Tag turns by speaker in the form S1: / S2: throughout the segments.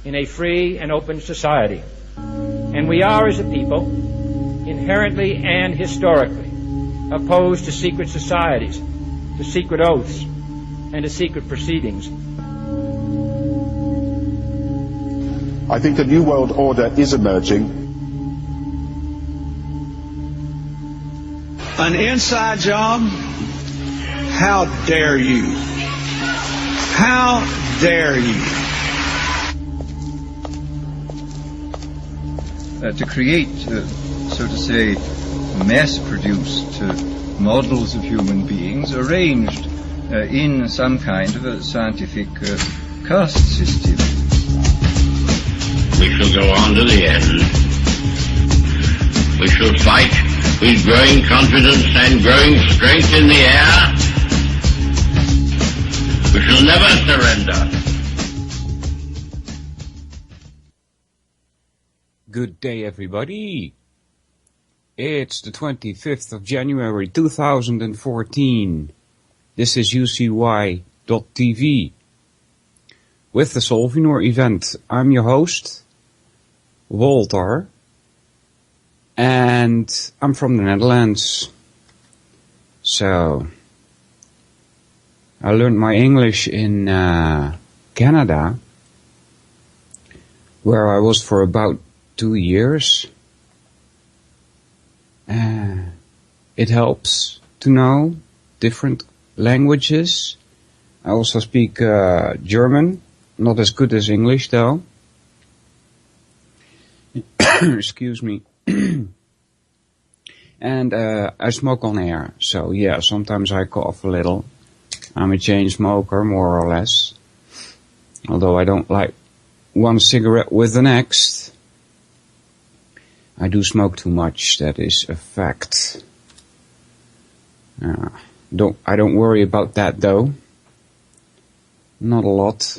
S1: in a free and open society. And we are, as a people, inherently and historically opposed to secret societies, to secret oaths, and to secret proceedings.
S2: I think a new world order is emerging.
S3: An inside job? How dare you? How dare you?
S4: To create, so to say, mass-produced models of human beings arranged in some kind of a scientific caste system.
S5: We shall go on to the end. We shall fight with growing confidence and growing strength in the air. We shall never surrender.
S6: Good day, everybody. It's the 25th of January 2014. This is UCY.tv. With the Solvinur event, I'm your host, Walter, and I'm from the Netherlands. So, I learned my English in Canada, where I was for about 2 years. It helps to know different languages. I also speak German, not as good as English though. Excuse me. And I smoke on air, so yeah, sometimes I cough a little. I'm a chain smoker, more or less. Although I don't like one cigarette with the next. I do smoke too much, that is a fact. I don't worry about that though. Not a lot.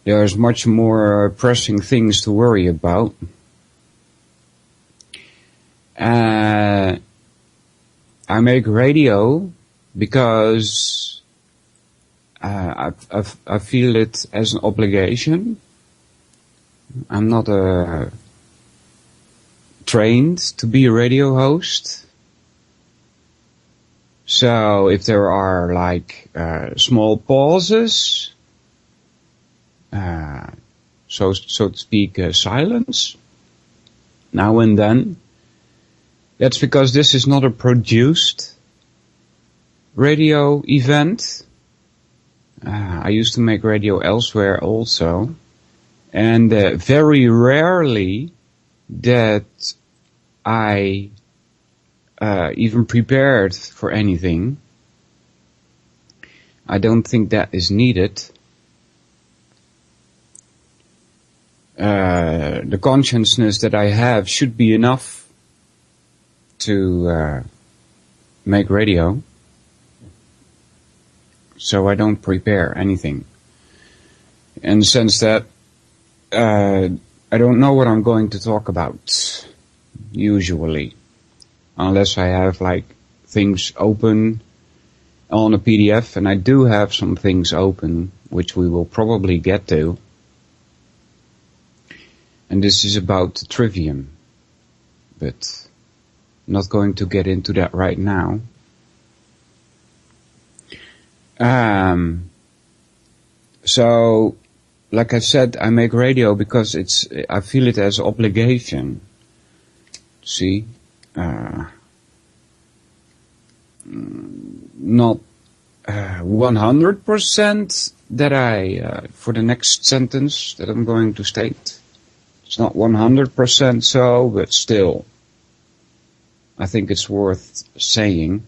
S6: There's much more pressing things to worry about. I make radio because I feel it as an obligation. I'm not trained to be a radio host. So if there are like small pauses, so to speak, silence now and then, that's because this is not a produced radio event. I used to make radio elsewhere also, and very rarely that I even prepared for anything. I don't think that is needed. The consciousness that I have should be enough to make radio. So I don't prepare anything. In the sense that I don't know what I'm going to talk about, usually. Unless I have like things open on a PDF, and I do have some things open, which we will probably get to. And this is about Trivium, but not going to get into that right now. So, like I said, I make radio because I feel it as obligation. See? Not 100% that for the next sentence that I'm going to state. It's not 100% so, but still, I think it's worth saying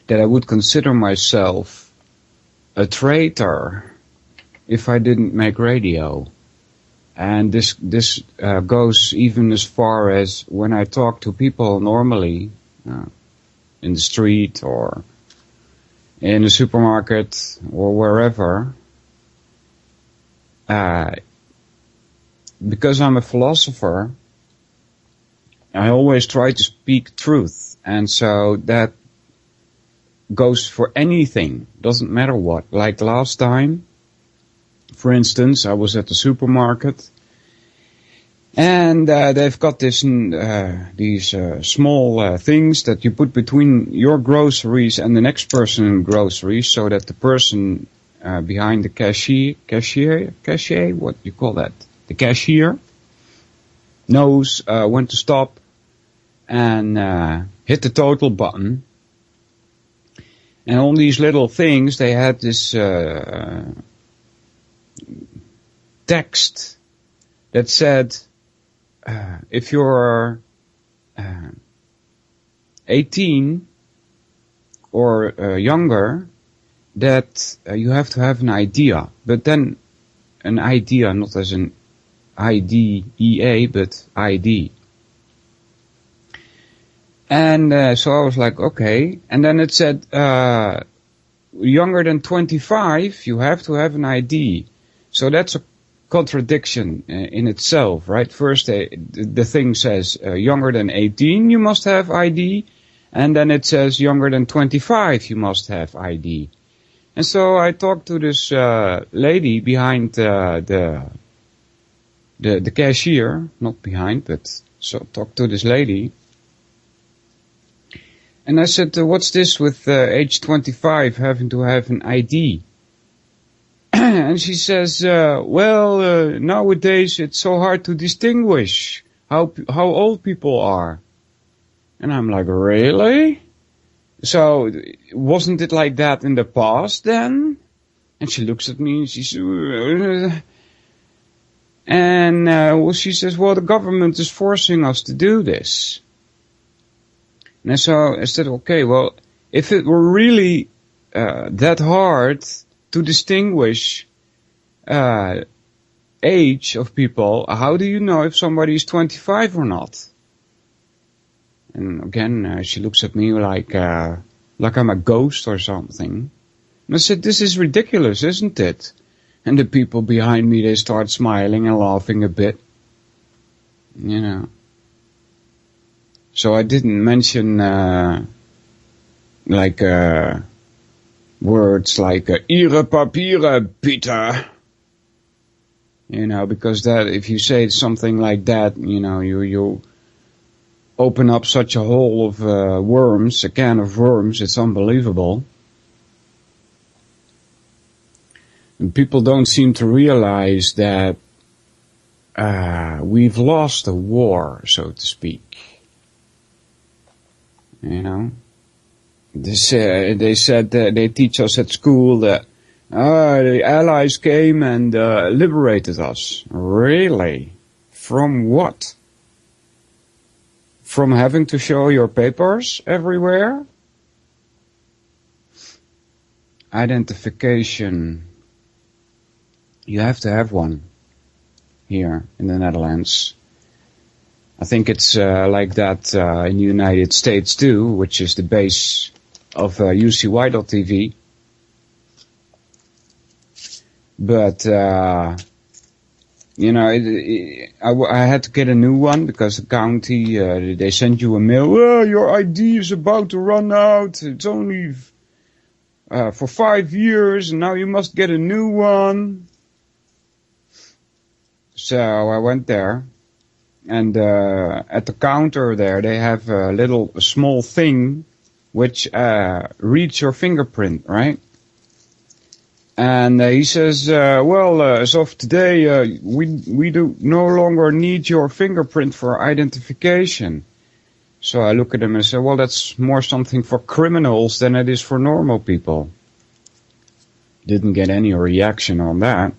S6: that I would consider myself a traitor if I didn't make radio. And this goes even as far as when I talk to people normally, in the street or in a supermarket or wherever. Because I'm a philosopher, I always try to speak truth. And so that goes for anything, doesn't matter what. Like last time, For instance, I was at the supermarket, and they've got these small things that you put between your groceries and the next person's groceries, so that the person behind the cashier, what you call that? The cashier knows when to stop and hit the total button. And on these little things, they had this text that said, if you're 18 or younger, that you have to have an idea. But then an idea, not as an IDEA, but ID. And so I was like, okay. And then it said, younger than 25, you have to have an ID. So that's a contradiction in itself, right? First, the thing says younger than 18, you must have ID. And then it says younger than 25, you must have ID. And so I talked to this lady behind the cashier, not behind, but so talked to this lady. And I said, what's this with age 25 having to have an ID? And she says, nowadays it's so hard to distinguish how old people are. And I'm like, really? So wasn't it like that in the past then? And she looks at me and she says, she says, well, the government is forcing us to do this. And so I said, okay, well, if it were really that hard to distinguish age of people, how do you know if somebody is 25 or not? And again, she looks at me like I'm a ghost or something. And I said, this is ridiculous, isn't it? And the people behind me, they start smiling and laughing a bit. You know. So I didn't mention words like ihre Papiere, Peter. You know, because that if you say something like that, you know, you open up such a hole of worms, a can of worms. It's unbelievable. And people don't seem to realize that we've lost a war, so to speak. You know, they said they teach us at school that the Allies came and liberated us. Really? From what? From having to show your papers everywhere? Identification. You have to have one here in the Netherlands. I think it's like that in the United States too, which is the base of UCY.tv. But, you know, I had to get a new one because the county, they send you a mail, your ID is about to run out, it's only for 5 years and now you must get a new one. So I went there. And at the counter there, they have a small thing which reads your fingerprint, right? And he says, as of today, we do no longer need your fingerprint for identification. So I look at him and say, well, that's more something for criminals than it is for normal people. Didn't get any reaction on that.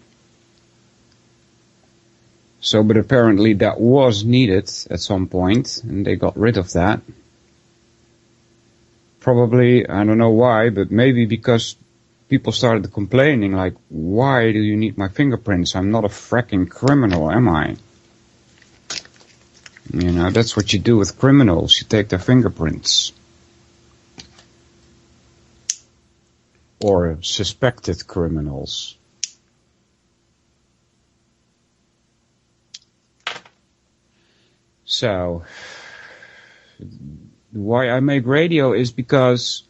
S6: So, but apparently that was needed at some point, and they got rid of that. Probably, I don't know why, but maybe because people started complaining, like, why do you need my fingerprints? I'm not a fracking criminal, am I? You know, that's what you do with criminals. You take their fingerprints. Or suspected criminals. So, why I make radio is because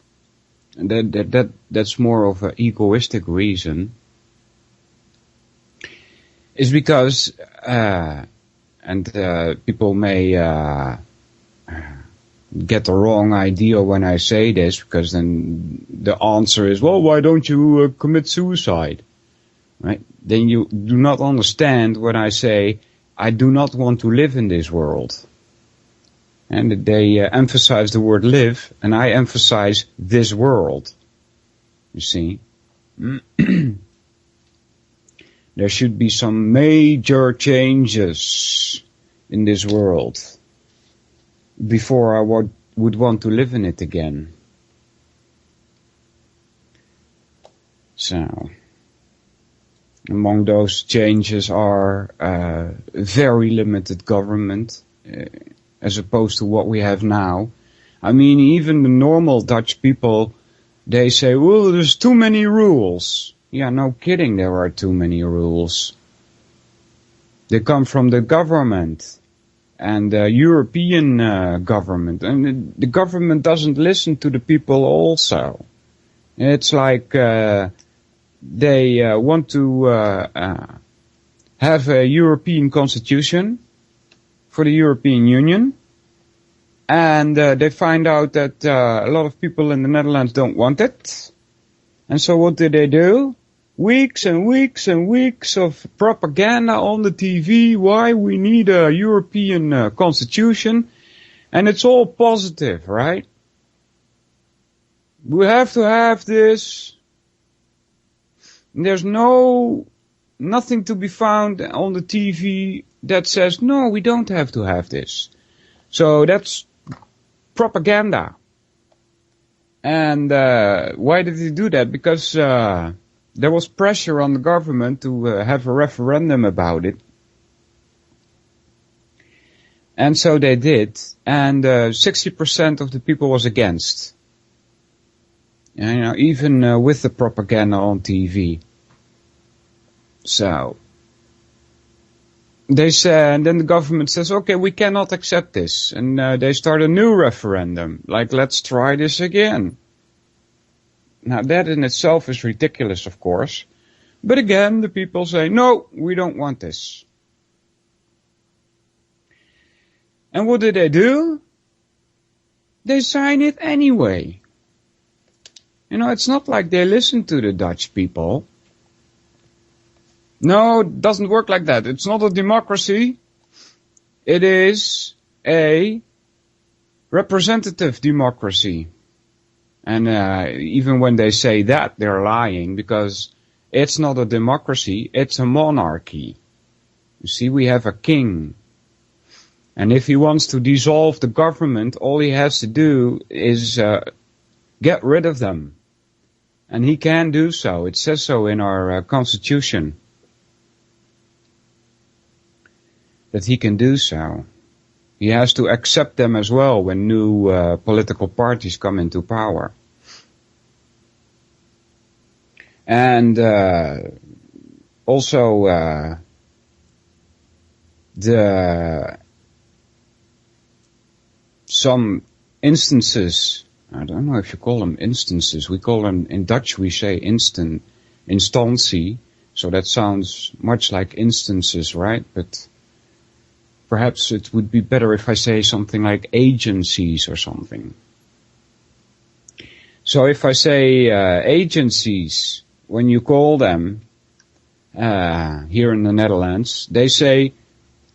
S6: that's more of an egoistic reason. is because, people may get the wrong idea when I say this, because then the answer is, well, why don't you commit suicide? Right? Then you do not understand when I say, I do not want to live in this world. And they emphasize the word live, and I emphasize this world. You see? There should be some major changes in this world before I would want to live in it again. So, among those changes are very limited government, as opposed to what we have now. I mean, even the normal Dutch people, they say, well, there's too many rules. Yeah, no kidding, there are too many rules. They come from the government and the European government. And the government doesn't listen to the people also. It's like they want to have a European constitution for the European Union. And they find out that a lot of people in the Netherlands don't want it. And so what do? Weeks and weeks and weeks of propaganda on the TV, why we need a European constitution. And it's all positive, right? We have to have this. And there's nothing to be found on the TV that says, no, we don't have to have this. So that's propaganda. And why did he do that? Because there was pressure on the government to have a referendum about it. And so they did. And 60% of the people was against. And, you know, even with the propaganda on TV. So they said, and then the government says, okay, we cannot accept this. And they start a new referendum. Like, let's try this again. Now that in itself is ridiculous, of course. But again, the people say, no, we don't want this. And what do? They sign it anyway. You know, it's not like they listen to the Dutch people. No, it doesn't work like that. It's not a democracy. It is a representative democracy. And even when they say that, they're lying, because it's not a democracy, it's a monarchy. You see, we have a king. And if he wants to dissolve the government, all he has to do is get rid of them. And he can do so. It says so in our constitution. That he can do so. He has to accept them as well when new political parties come into power. And also some instances, I don't know if you call them instances, we call them, in Dutch we say instantie, so that sounds much like instances, right? But perhaps it would be better if I say something like agencies or something. So if I say agencies, when you call them here in the Netherlands, they say,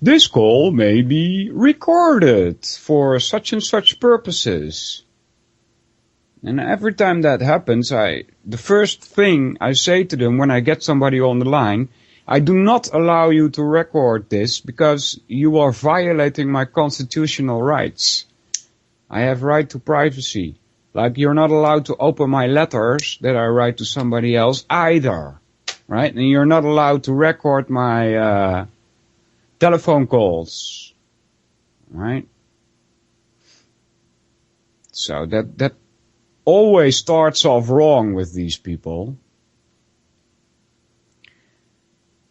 S6: this call may be recorded for such and such purposes. And every time that happens, the first thing I say to them when I get somebody on the line, I do not allow you to record this because you are violating my constitutional rights. I have right to privacy. Like, you're not allowed to open my letters that I write to somebody else either. Right? And you're not allowed to record my telephone calls. Right? So that always starts off wrong with these people.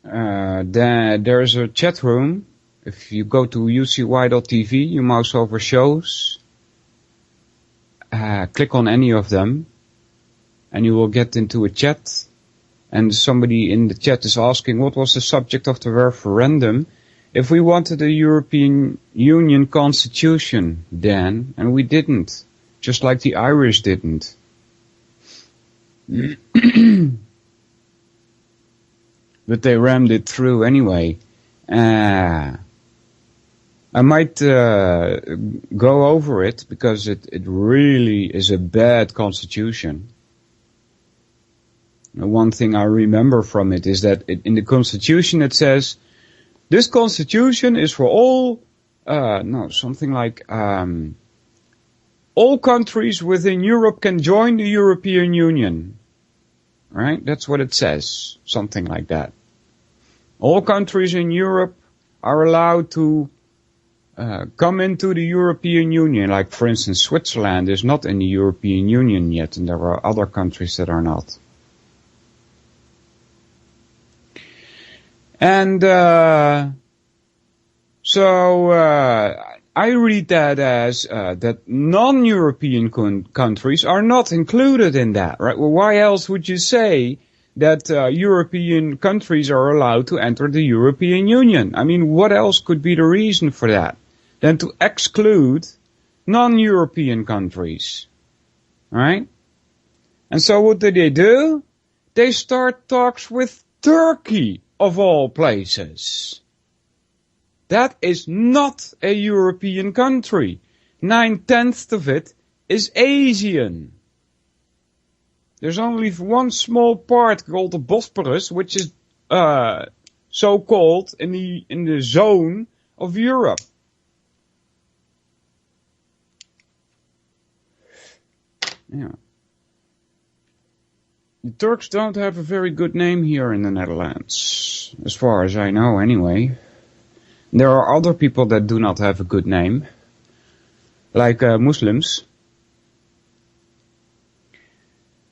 S6: There's a chat room. If you go to ucy.tv, you mouse over shows, click on any of them, and you will get into a chat. And somebody in the chat is asking, what was the subject of the referendum? If we wanted a European Union constitution, Dan, and we didn't. Just like the Irish didn't. But they rammed it through anyway. I might go over it because it really is a bad constitution. One thing I remember from it is that in the constitution it says, this constitution is for all, something like, all countries within Europe can join the European Union. Right? That's what it says. Something like that. All countries in Europe are allowed to come into the European Union. Like, for instance, Switzerland is not in the European Union yet, and there are other countries that are not. And so I read that as that non-European countries are not included in that, right? Well, why else would you say that European countries are allowed to enter the European Union? I mean, what else could be the reason for that than to exclude non-European countries, right? And so what do? They start talks with Turkey, of all places. That is not a European country. 9/10 of it is Asian. There's only one small part called the Bosporus, which is so-called in the zone of Europe. Yeah. The Turks don't have a very good name here in the Netherlands, as far as I know anyway. There are other people that do not have a good name, like Muslims.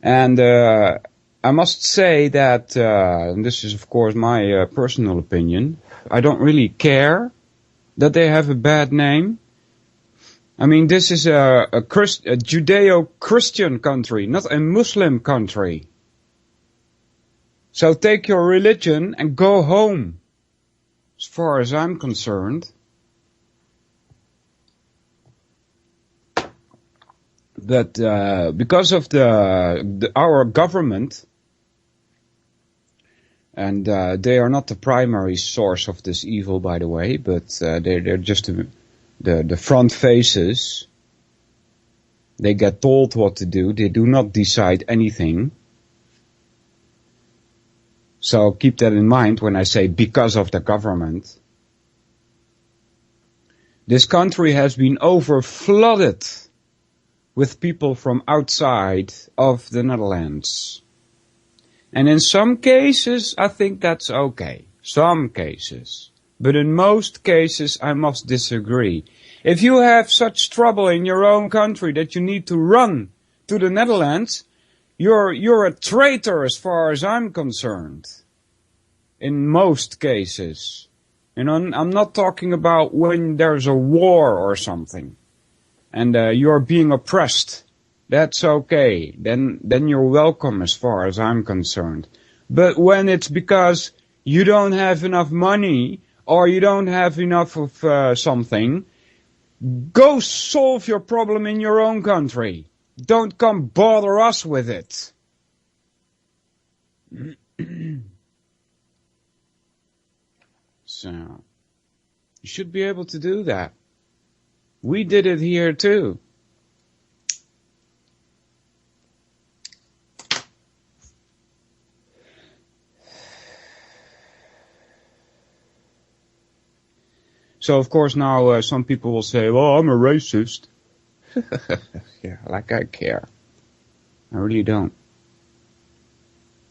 S6: And I must say that, and this is of course my personal opinion, I don't really care that they have a bad name. I mean, this is a Judeo-Christian country, not a Muslim country. So take your religion and go home, as far as I'm concerned. But because of our government, and they are not the primary source of this evil, by the way, but they're just the front faces. They get told what to do. They do not decide anything. So keep that in mind when I say because of the government. This country has been over-flooded with people from outside of the Netherlands. And in some cases, I think that's okay. Some cases. But in most cases, I must disagree. If you have such trouble in your own country that you need to run to the Netherlands, you're a traitor as far as I'm concerned. In most cases. You know, I'm not talking about when there's a war or something. And you're being oppressed. That's okay. Then you're welcome as far as I'm concerned. But when it's because you don't have enough money or you don't have enough of something, go solve your problem in your own country. Don't come bother us with it. So, you should be able to do that. We did it here too. So of course now some people will say, well, I'm a racist. Yeah, like I care. I really don't.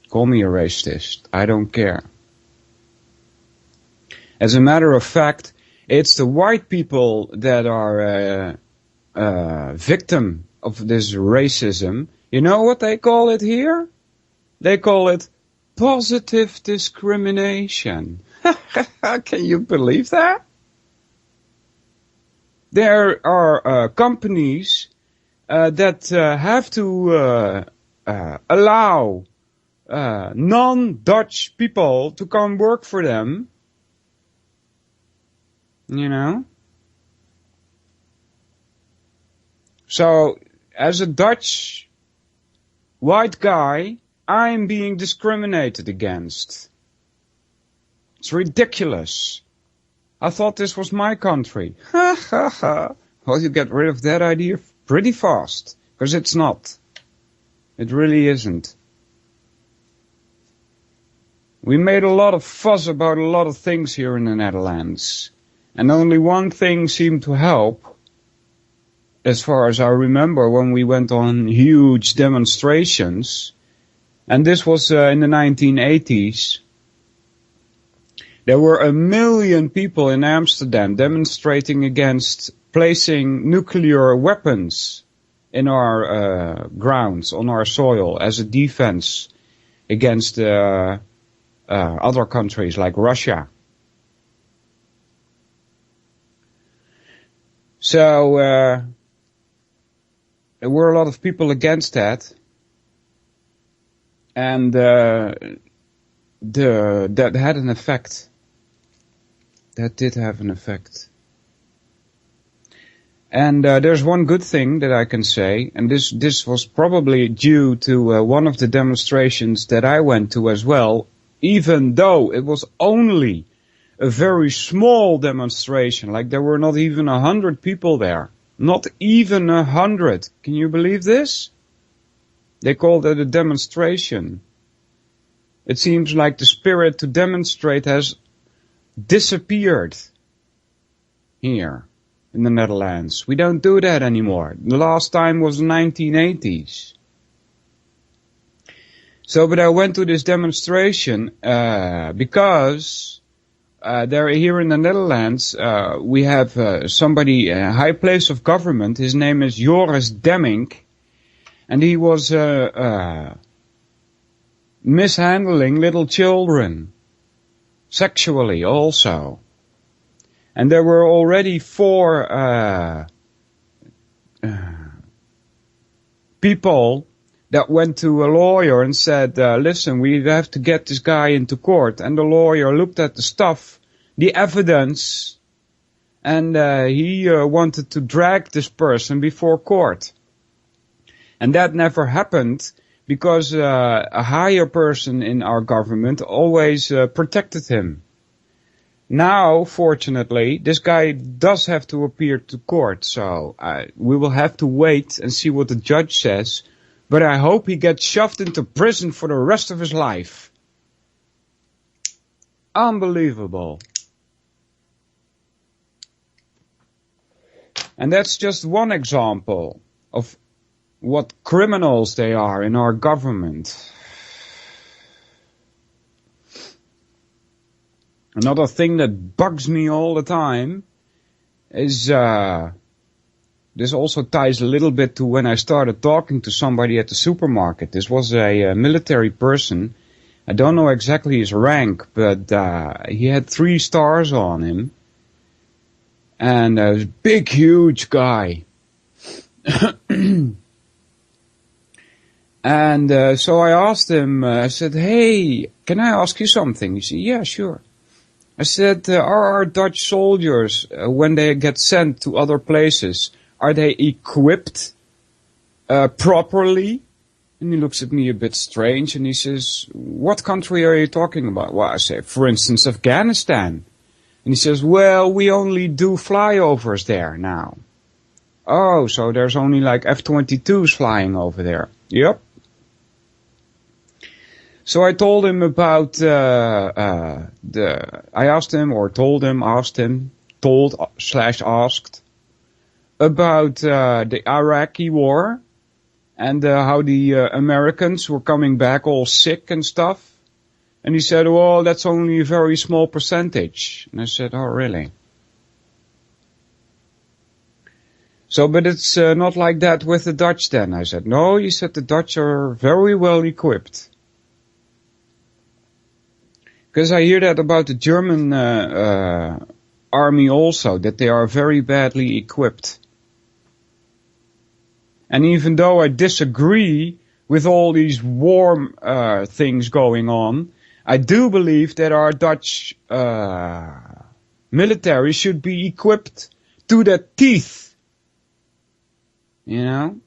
S6: Call me a racist. I don't care. As a matter of fact, it's the white people that are victim of this racism. You know what they call it here? They call it positive discrimination. Can you believe that? There are companies that have to allow non-Dutch people to come work for them. You know? So, as a Dutch white guy, I'm being discriminated against. It's ridiculous. I thought this was my country. Ha ha ha. Well, you get rid of that idea pretty fast, because it's not. It really isn't. We made a lot of fuss about a lot of things here in the Netherlands. And only one thing seemed to help, as far as I remember, when we went on huge demonstrations. And this was in the 1980s. There were 1 million people in Amsterdam demonstrating against placing nuclear weapons in our grounds, on our soil, as a defense against other countries like Russia. So there were a lot of people against that, and that had an effect. That did have an effect. And there's one good thing that I can say, and this was probably due to one of the demonstrations that I went to as well, even though it was only a very small demonstration, like there were not even 100 people there. Not even 100. Can you believe this? They called it a demonstration. It seems like the spirit to demonstrate has disappeared here in the Netherlands. We don't do that anymore. The last time was the 1980s. So, but I went to this demonstration because there here in the Netherlands we have somebody, a high place of government. His name is Joris Demmink, and he was mishandling little children sexually also. And there were already 4 people that went to a lawyer and said, listen, we have to get this guy into court. And the lawyer looked at the stuff, the evidence, and he wanted to drag this person before court. And that never happened because a higher person in our government always protected him. Now, fortunately, this guy does have to appear to court, so we will have to wait and see what the judge says. But I hope he gets shoved into prison for the rest of his life. Unbelievable. And that's just one example of what criminals they are in our government. Another thing that bugs me all the time is, this also ties a little bit to when I started talking to somebody at the supermarket. This was a military person. I don't know exactly his rank, but he had 3 stars on him. And a big, huge guy. And so I asked him, I said, hey, can I ask you something? He said, yeah, sure. I said, are our Dutch soldiers, when they get sent to other places, are they equipped properly? And he looks at me a bit strange and he says, what country are you talking about? Well, I say, for instance, Afghanistan. And he says, well, we only do flyovers there now. Oh, so there's only like F-22s flying over there. Yep. So I told him about I asked him asked about the Iraqi war and how the Americans were coming back all sick and stuff. And he said, well, that's only a very small percentage. And I said, oh, really? So, but it's not like that with the Dutch then. I said, no, he said the Dutch are very well equipped. Because I hear that about the German army also, that they are very badly equipped. And even though I disagree with all these war things going on, I do believe that our Dutch military should be equipped to the teeth. You know?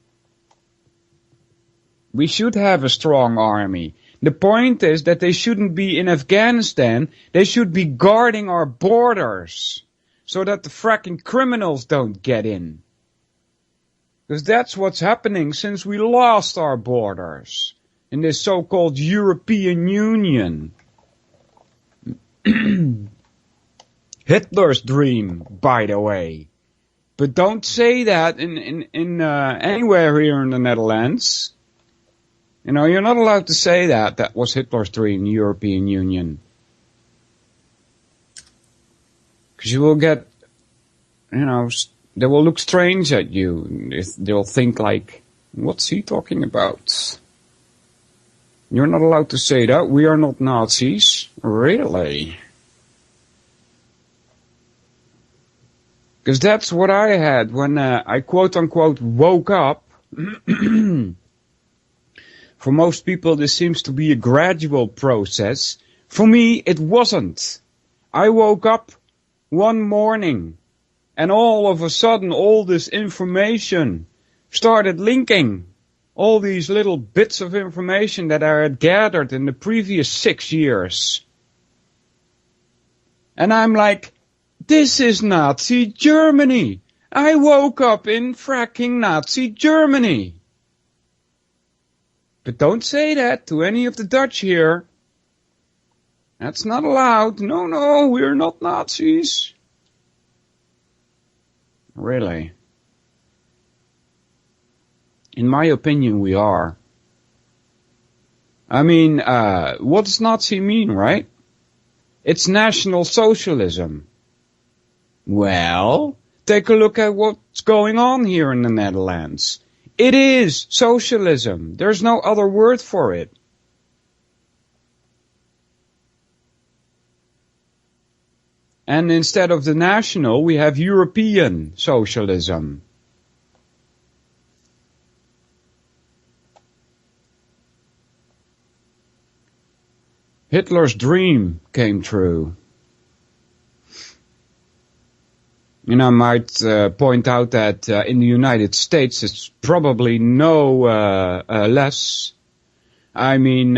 S6: We should have a strong army. The point is that they shouldn't be in Afghanistan. They should be guarding our borders so that the fracking criminals don't get in. Because that's what's happening since we lost our borders in this so-called European Union. Hitler's dream, by the way. But don't say that in anywhere here in the Netherlands. You know, you're not allowed to say that. That was Hitler's dream, the European Union. Because you will get, you know, they will look strange at you. They'll think like, what's he talking about? You're not allowed to say that. We are not Nazis. Really? Because that's what I had when I quote-unquote woke up. For most people, this seems to be a gradual process. For me, it wasn't. I woke up one morning, and all of a sudden, all this information started linking. All these little bits of information that I had gathered in the previous 6 years. And I'm like, this is Nazi Germany. I woke up in fracking Nazi Germany. But don't say that to any of the Dutch here. That's not allowed. No, we're not Nazis. Really. In my opinion, we are. I mean, what does Nazi mean, right? It's National Socialism. Well, take a look at what's going on here in the Netherlands. It is socialism. There's no other word for it. And instead of the national, we have European socialism. Hitler's dream came true. And I might point out that in the United States it's probably no less. I mean,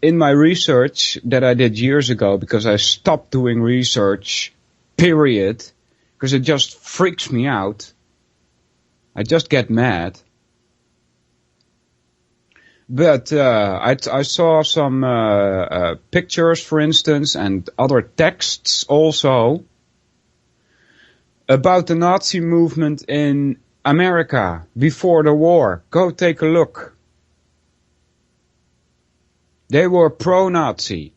S6: in my research that I did years ago, because I stopped doing research, period, because it just freaks me out. I just get mad. But I saw some pictures, for instance, and other texts also, about the Nazi movement in America before the war. Go take a look. They were pro-Nazi.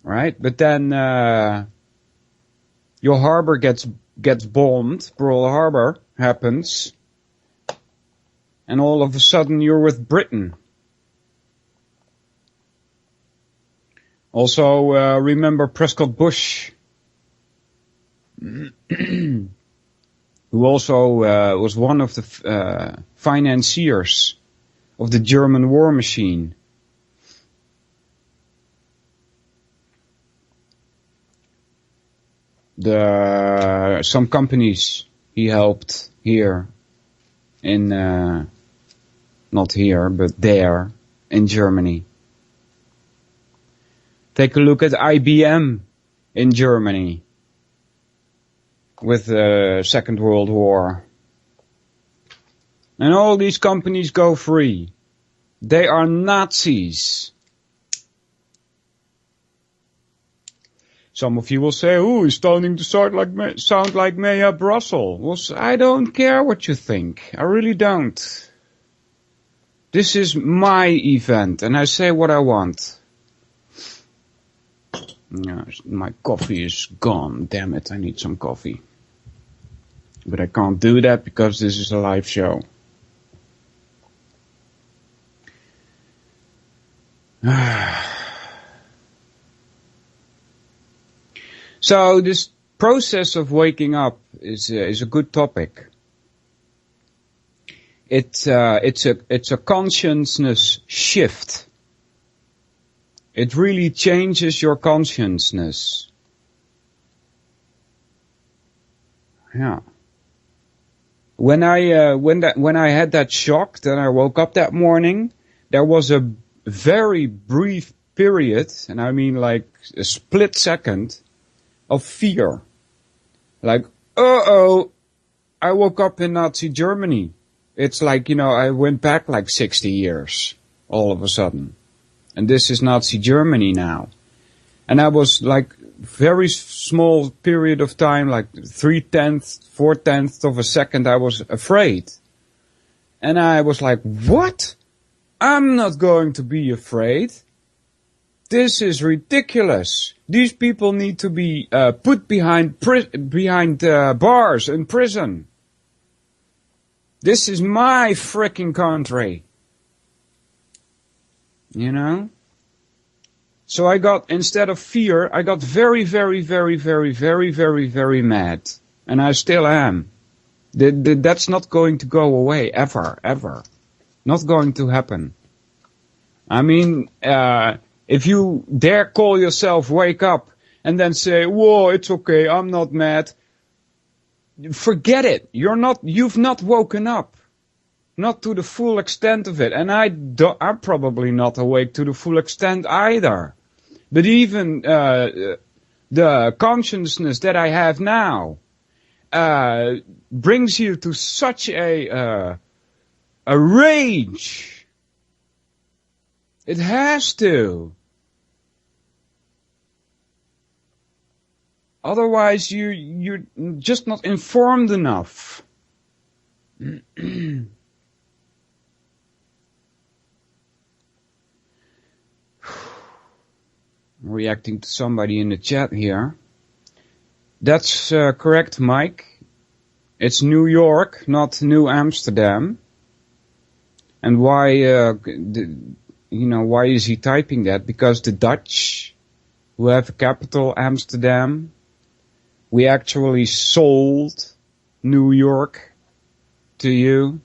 S6: Right? But then your harbor gets bombed, Pearl Harbor happens, and all of a sudden you're with Britain. Also, remember Prescott Bush, who also was one of the financiers of the German war machine. Some companies he helped here in, not here, but there in Germany. Take a look at IBM in Germany with the Second World War. And all these companies go free. They are Nazis. Some of you will say, "Oh, he's starting to sound like Maya Brussel." Well, I don't care what you think. I really don't. This is my event, and I say what I want. Yeah, my coffee is gone. Damn it, I need some coffee. But I can't do that because this is a live show. So this process of waking up is a good topic. it's a consciousness shift. It really changes your consciousness. Yeah. When I had that shock, then I woke up that morning, there was a very brief period, and I mean like a split second, of fear. Like, uh-oh, I woke up in Nazi Germany. It's like, I went back like 60 years, all of a sudden. And this is Nazi Germany now. And I was like, very small period of time, like 3/10, 4/10 of a second, I was afraid. And I was like, what? I'm not going to be afraid. This is ridiculous. These people need to be put behind bars in prison. This is my frickin' country. So I got, instead of fear, I got very, very, very, very, very, very, very mad. And I still am. That's not going to go away, ever, ever. Not going to happen. I mean, if you dare call yourself wake up and then say, whoa, it's okay, I'm not mad. Forget it. You've not woken up. Not to the full extent of it. And I'm probably not awake to the full extent either. But even the consciousness that I have now brings you to such a rage. It has to. Otherwise, you're just not informed enough. Reacting to somebody in the chat here. That's correct, Mike. It's New York, not New Amsterdam. And why, why is he typing that? Because the Dutch, who have a capital, Amsterdam, we actually sold New York to you.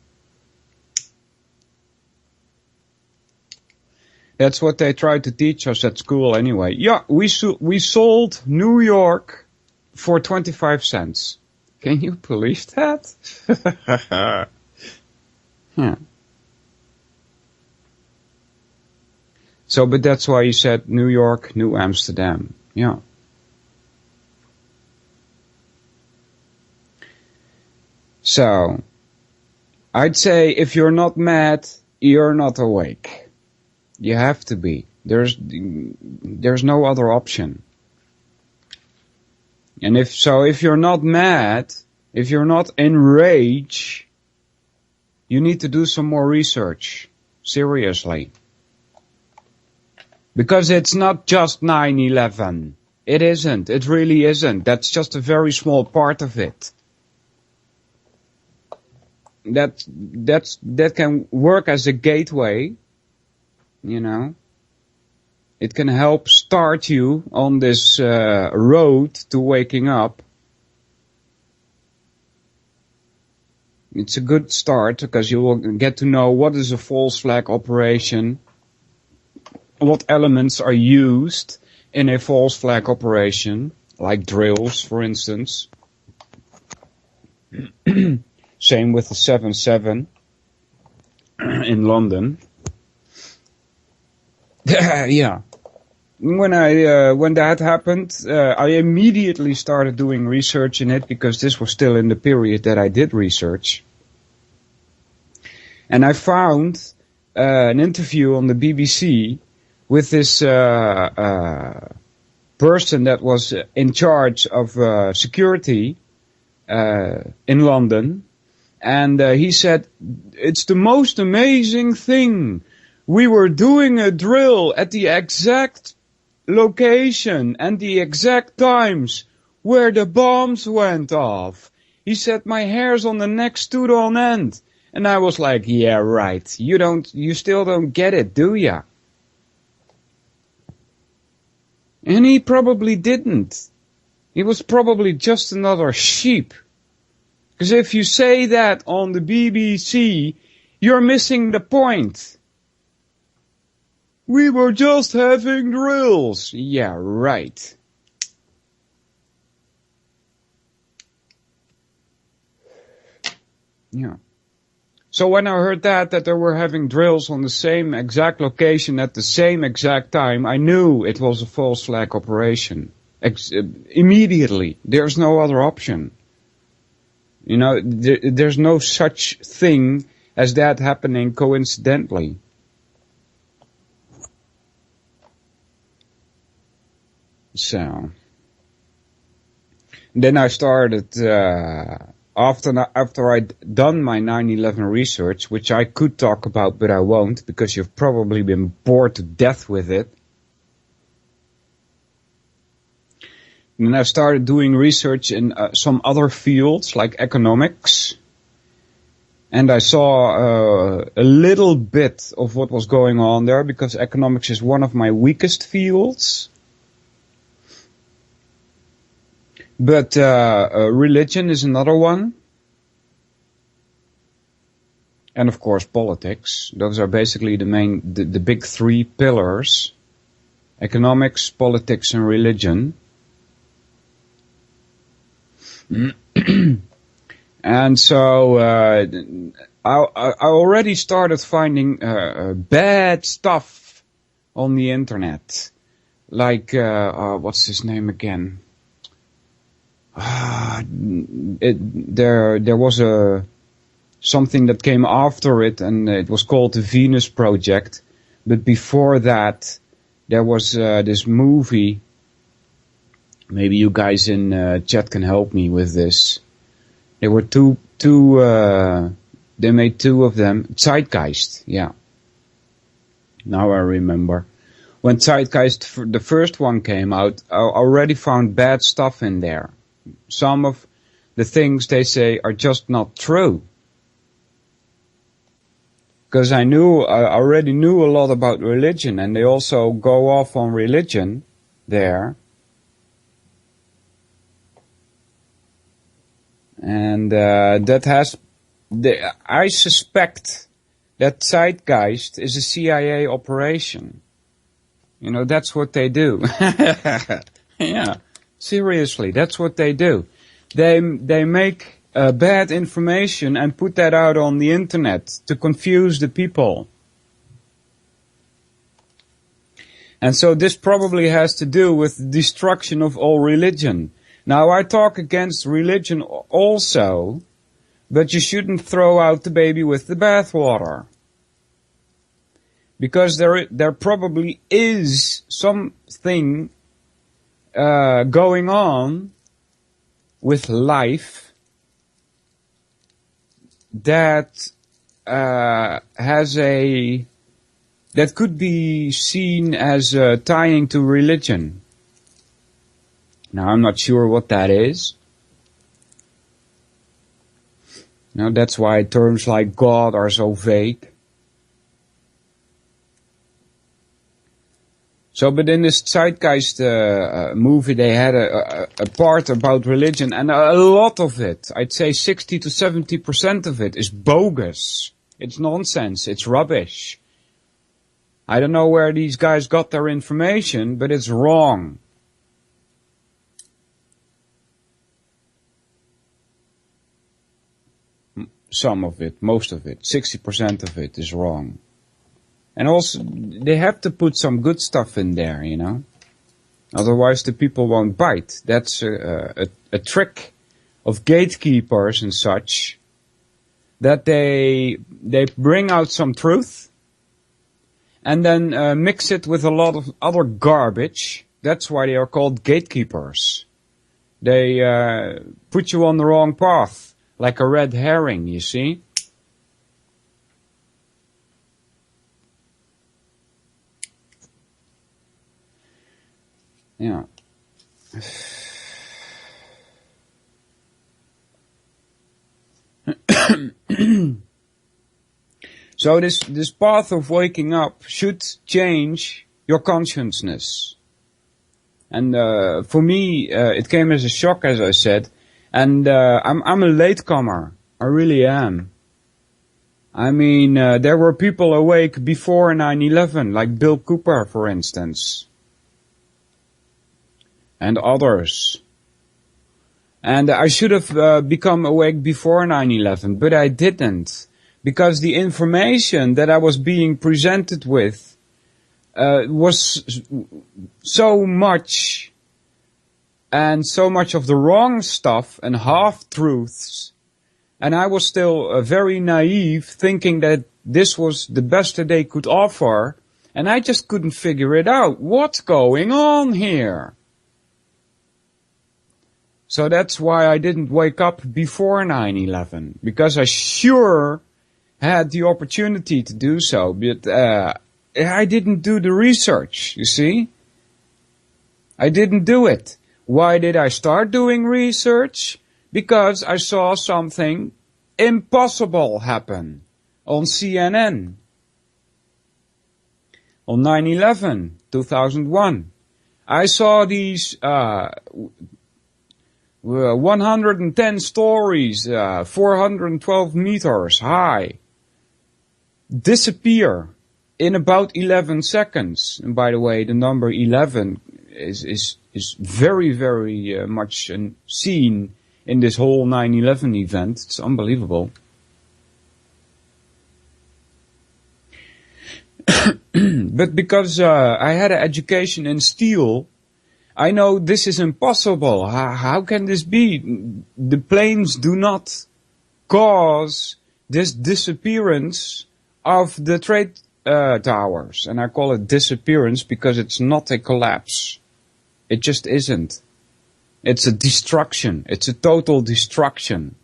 S6: That's what they tried to teach us at school anyway. Yeah, we sold New York for 25 cents. Can you believe that? Yeah. So, but that's why you said New York, New Amsterdam. Yeah. So, I'd say if you're not mad, you're not awake. You have to be. There's no other option. And if you're not mad, if you're not enraged, you need to do some more research. Seriously. Because it's not just 9/11. It isn't. It really isn't. That's just a very small part of it. That can work as a gateway. It can help start you on this road to waking up. It's a good start because you will get to know what is a false flag operation, what elements are used in a false flag operation, like drills, for instance. Same with the 7/7 in London. Yeah. When that happened, I immediately started doing research in it because this was still in the period that I did research. And I found an interview on the BBC with this person that was in charge of security in London. And he said, it's the most amazing thing. We were doing a drill at the exact location and the exact times where the bombs went off. He said, my hair's on the neck stood on end. And I was like, yeah, right. You still don't get it, do ya? And he probably didn't. He was probably just another sheep. Because if you say that on the BBC, You're missing the point. We were just having drills. Yeah, right. Yeah. So when I heard that they were having drills on the same exact location at the same exact time, I knew it was a false flag operation. Immediately. There's no other option. You know, there's no such thing as that happening coincidentally. So, then I started, after I'd done my 9/11 research, which I could talk about, but I won't, because you've probably been bored to death with it. And then I started doing research in some other fields, like economics. And I saw a little bit of what was going on there, because economics is one of my weakest fields. But religion is another one. And of course politics. Those are basically the big three pillars. Economics, politics and religion. And so I already started finding bad stuff on the internet. Like, what's his name again? There was something that came after it, and it was called the Venus Project. But before that, there was this movie. Maybe you guys in chat can help me with this. There were they made two of them. Zeitgeist, yeah. Now I remember. When Zeitgeist, the first one came out, I already found bad stuff in there. Some of the things they say are just not true. Because I already knew a lot about religion, and they also go off on religion there. And I suspect that Zeitgeist is a CIA operation. You know, that's what they do. Yeah, seriously, that's what they do. They make bad information and put that out on the internet to confuse the people. And so this probably has to do with the destruction of all religion. Now, I talk against religion also, but you shouldn't throw out the baby with the bathwater. Because there probably is something going on with life that that could be seen as tying to religion. Now, I'm not sure what that is. Now, that's why terms like God are so vague. So, but in this Zeitgeist movie, they had a part about religion, and a lot of it, I'd say 60 to 70% of it, is bogus. It's nonsense. It's rubbish. I don't know where these guys got their information, but it's wrong. Some of it, most of it, 60% of it is wrong. And also, they have to put some good stuff in there, you know. Otherwise the people won't bite. That's a trick of gatekeepers and such, that they bring out some truth and then mix it with a lot of other garbage. That's why they are called gatekeepers. They put you on the wrong path. Like a red herring, you see? Yeah. So this path of waking up should change your consciousness. And for me, it came as a shock, as I said. And I'm a latecomer. I really am. I mean, there were people awake before 9/11, like Bill Cooper, for instance. And others. And I should have become awake before 9/11, but I didn't. Because the information that I was being presented with was so much, and so much of the wrong stuff and half-truths. And I was still very naive, thinking that this was the best that they could offer, and I just couldn't figure it out. What's going on here? So that's why I didn't wake up before 9/11, because I sure had the opportunity to do so, but I didn't do the research, you see? I didn't do it. Why did I start doing research? Because I saw something impossible happen on CNN on 9/11, 2001. I saw these 110 stories, 412 meters high, disappear in about 11 seconds. And by the way, the number 11 is very, very much seen in this whole 9/11 event. It's unbelievable. But because I had an education in steel, I know this is impossible. How can this be? The planes do not cause this disappearance of the trade towers. And I call it disappearance because it's not a collapse. It just isn't. It's a destruction. It's a total destruction.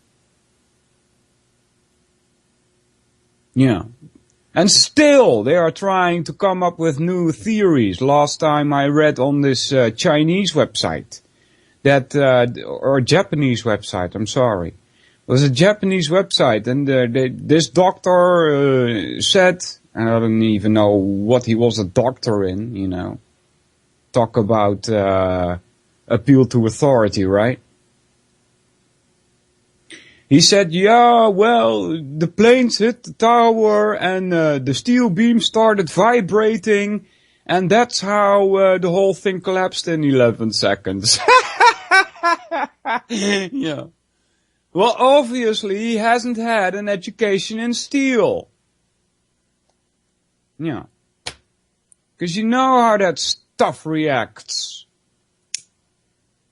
S6: Yeah. And still, they are trying to come up with new theories. Last time I read on this Chinese website, or Japanese website, I'm sorry. It was a Japanese website, and this doctor said, and I don't even know what he was a doctor in, you know. Talk about appeal to authority, right? He said, yeah, well, the planes hit the tower and the steel beam started vibrating, and that's how the whole thing collapsed in 11 seconds. Yeah. Well, obviously, he hasn't had an education in steel. Yeah. Because you know how that stuff reacts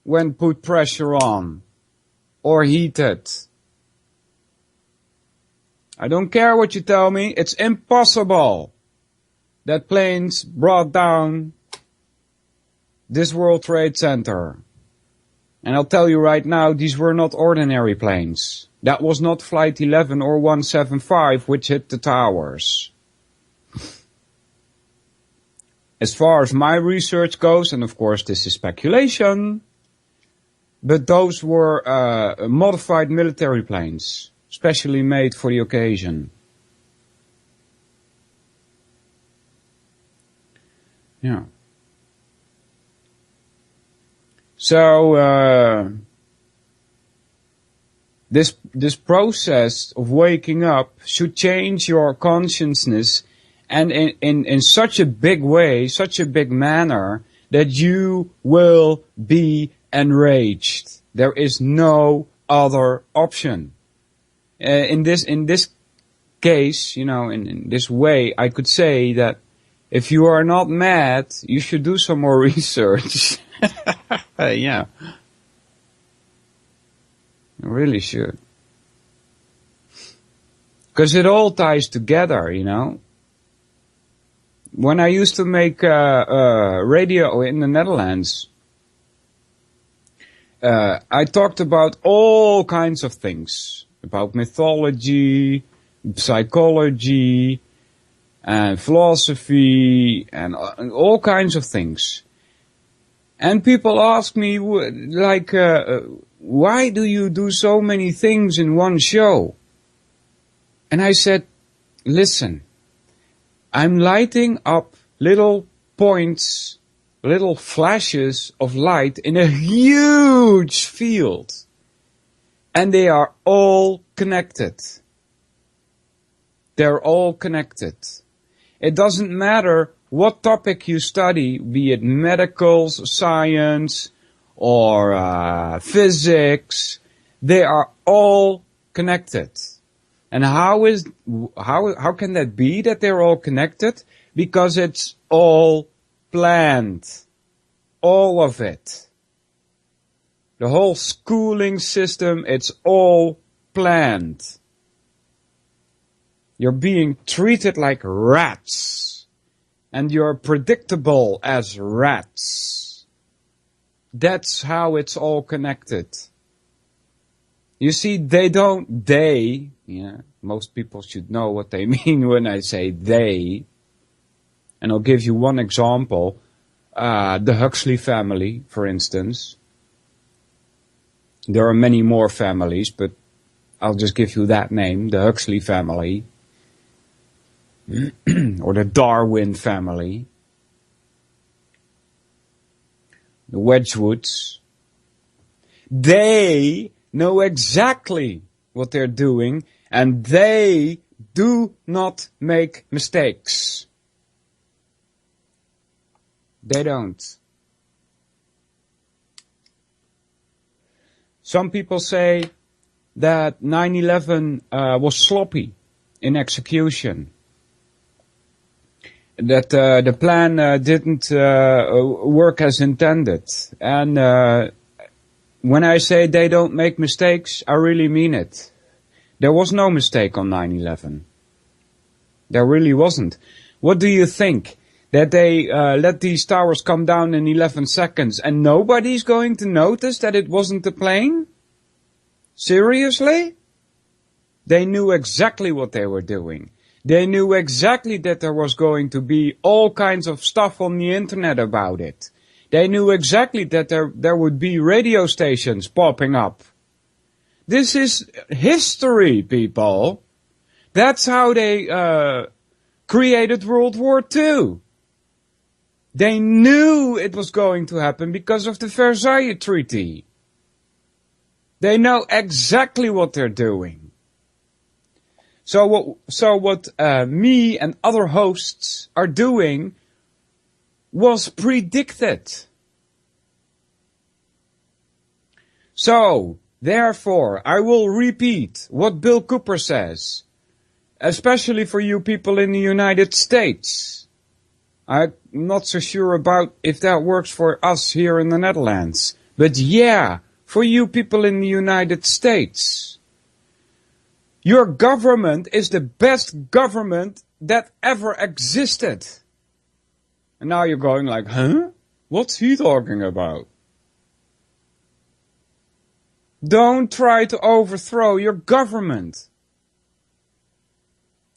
S6: when put pressure on or heated. I don't care what you tell me, it's impossible that planes brought down this World Trade Center. And I'll tell you right now, these were not ordinary planes. That was not Flight 11 or 175 which hit the towers. As far as my research goes, and of course this is speculation, but those were modified military planes. Specially made for the occasion. Yeah. So, this process of waking up should change your consciousness, and in such a big way, such a big manner, that you will be enraged. There is no other option. In this case, you know, in this way, I could say that if you are not mad, you should do some more research. Yeah. You really should. Because it all ties together, you know. When I used to make radio in the Netherlands, I talked about all kinds of things. About mythology, psychology, and philosophy, and all kinds of things. And people ask me, like, why do you do so many things in one show? And I said, listen, I'm lighting up little points, little flashes of light in a huge field. And they are all connected. They're all connected. It doesn't matter what topic you study, be it medical science or physics, they are all connected. And how can that be that they're all connected? Because it's all planned. All of it. The whole schooling system, it's all planned. You're being treated like rats. And you're predictable as rats. That's how it's all connected. You see, most people should know what they mean when I say they. And I'll give you one example. The Huxley family, for instance. There are many more families, but I'll just give you that name, the Huxley family. Or the Darwin family. The Wedgwoods. They know exactly what they're doing, and they do not make mistakes. They don't. Some people say that 9/11 was sloppy in execution. That the plan didn't work as intended. And when I say they don't make mistakes, I really mean it. There was no mistake on 9/11. There really wasn't. What do you think? That they let these towers come down in 11 seconds and nobody's going to notice that it wasn't a plane? Seriously? They knew exactly what they were doing. They knew exactly that there was going to be all kinds of stuff on the internet about it. They knew exactly that there would be radio stations popping up. This is history, people. That's how they created World War II. They knew it was going to happen because of the Versailles Treaty. They know exactly what they're doing. So what me and other hosts are doing was predicted. So, therefore, I will repeat what Bill Cooper says, especially for you people in the United States. I'm not so sure about if that works for us here in the Netherlands. But yeah, for you people in the United States. Your government is the best government that ever existed. And now you're going like, huh? What's he talking about? Don't try to overthrow your government.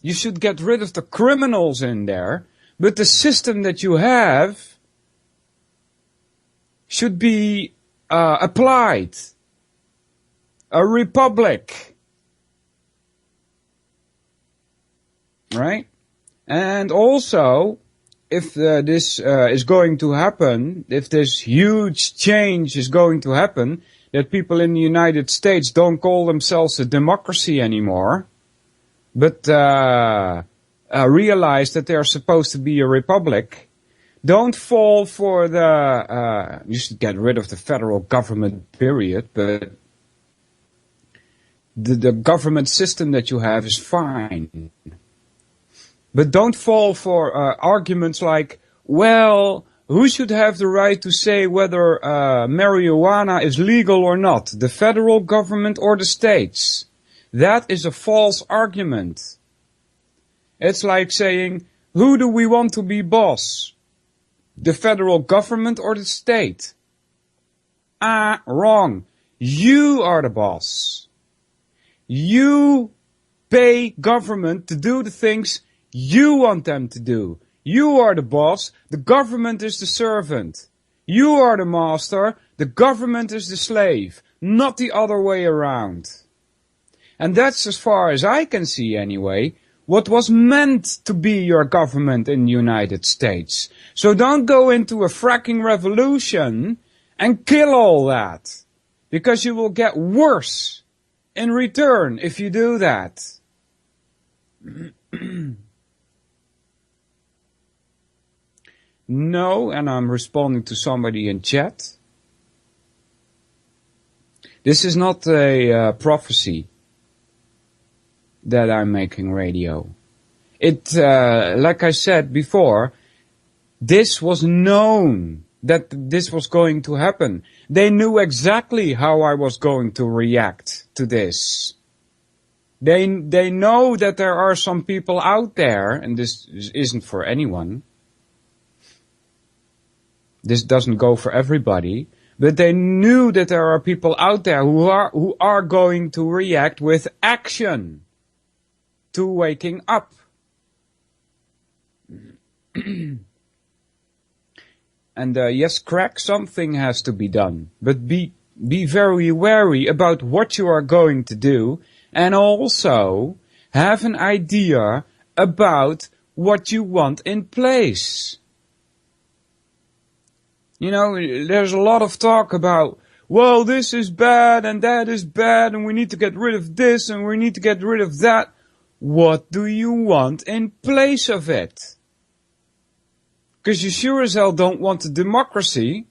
S6: You should get rid of the criminals in there. But the system that you have should be applied. A republic. Right? And also, if this is going to happen, if this huge change is going to happen, that people in the United States don't call themselves a democracy anymore, but realize that they're supposed to be a republic, don't fall for the, you should get rid of the federal government, period, but the government system that you have is fine. But don't fall for arguments like, well, who should have the right to say whether marijuana is legal or not? The federal government or the states? That is a false argument. It's like saying, who do we want to be boss? The federal government or the state? Wrong. You are the boss. You pay government to do the things you want them to do. You are the boss, the government is the servant. You are the master, the government is the slave, not the other way around. And that's, as far as I can see anyway, what was meant to be your government in the United States. So don't go into a fracking revolution and kill all that. Because you will get worse in return if you do that. No, and I'm responding to somebody in chat. This is not a prophecy that I'm making radio. It, like I said before, this was known that this was going to happen. They knew exactly how I was going to react to this. They know that there are some people out there, and this isn't for anyone. This doesn't go for everybody, but they knew that there are people out there who are going to react with action to waking up. And yes, crack, something has to be done, but be very wary about what you are going to do, and also have an idea about what you want in place. You know, there's a lot of talk about, well, this is bad and that is bad and we need to get rid of this and we need to get rid of that. What do you want in place of it? Because you sure as hell don't want a democracy.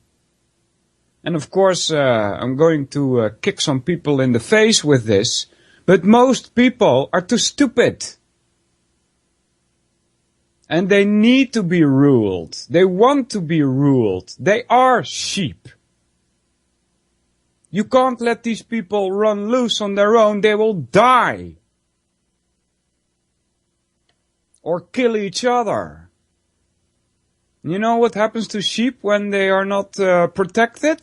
S6: And of course, I'm going to kick some people in the face with this, but most people are too stupid. And they need to be ruled. They want to be ruled. They are sheep. You can't let these people run loose on their own. They will die. Or kill each other. You know what happens to sheep when they are not protected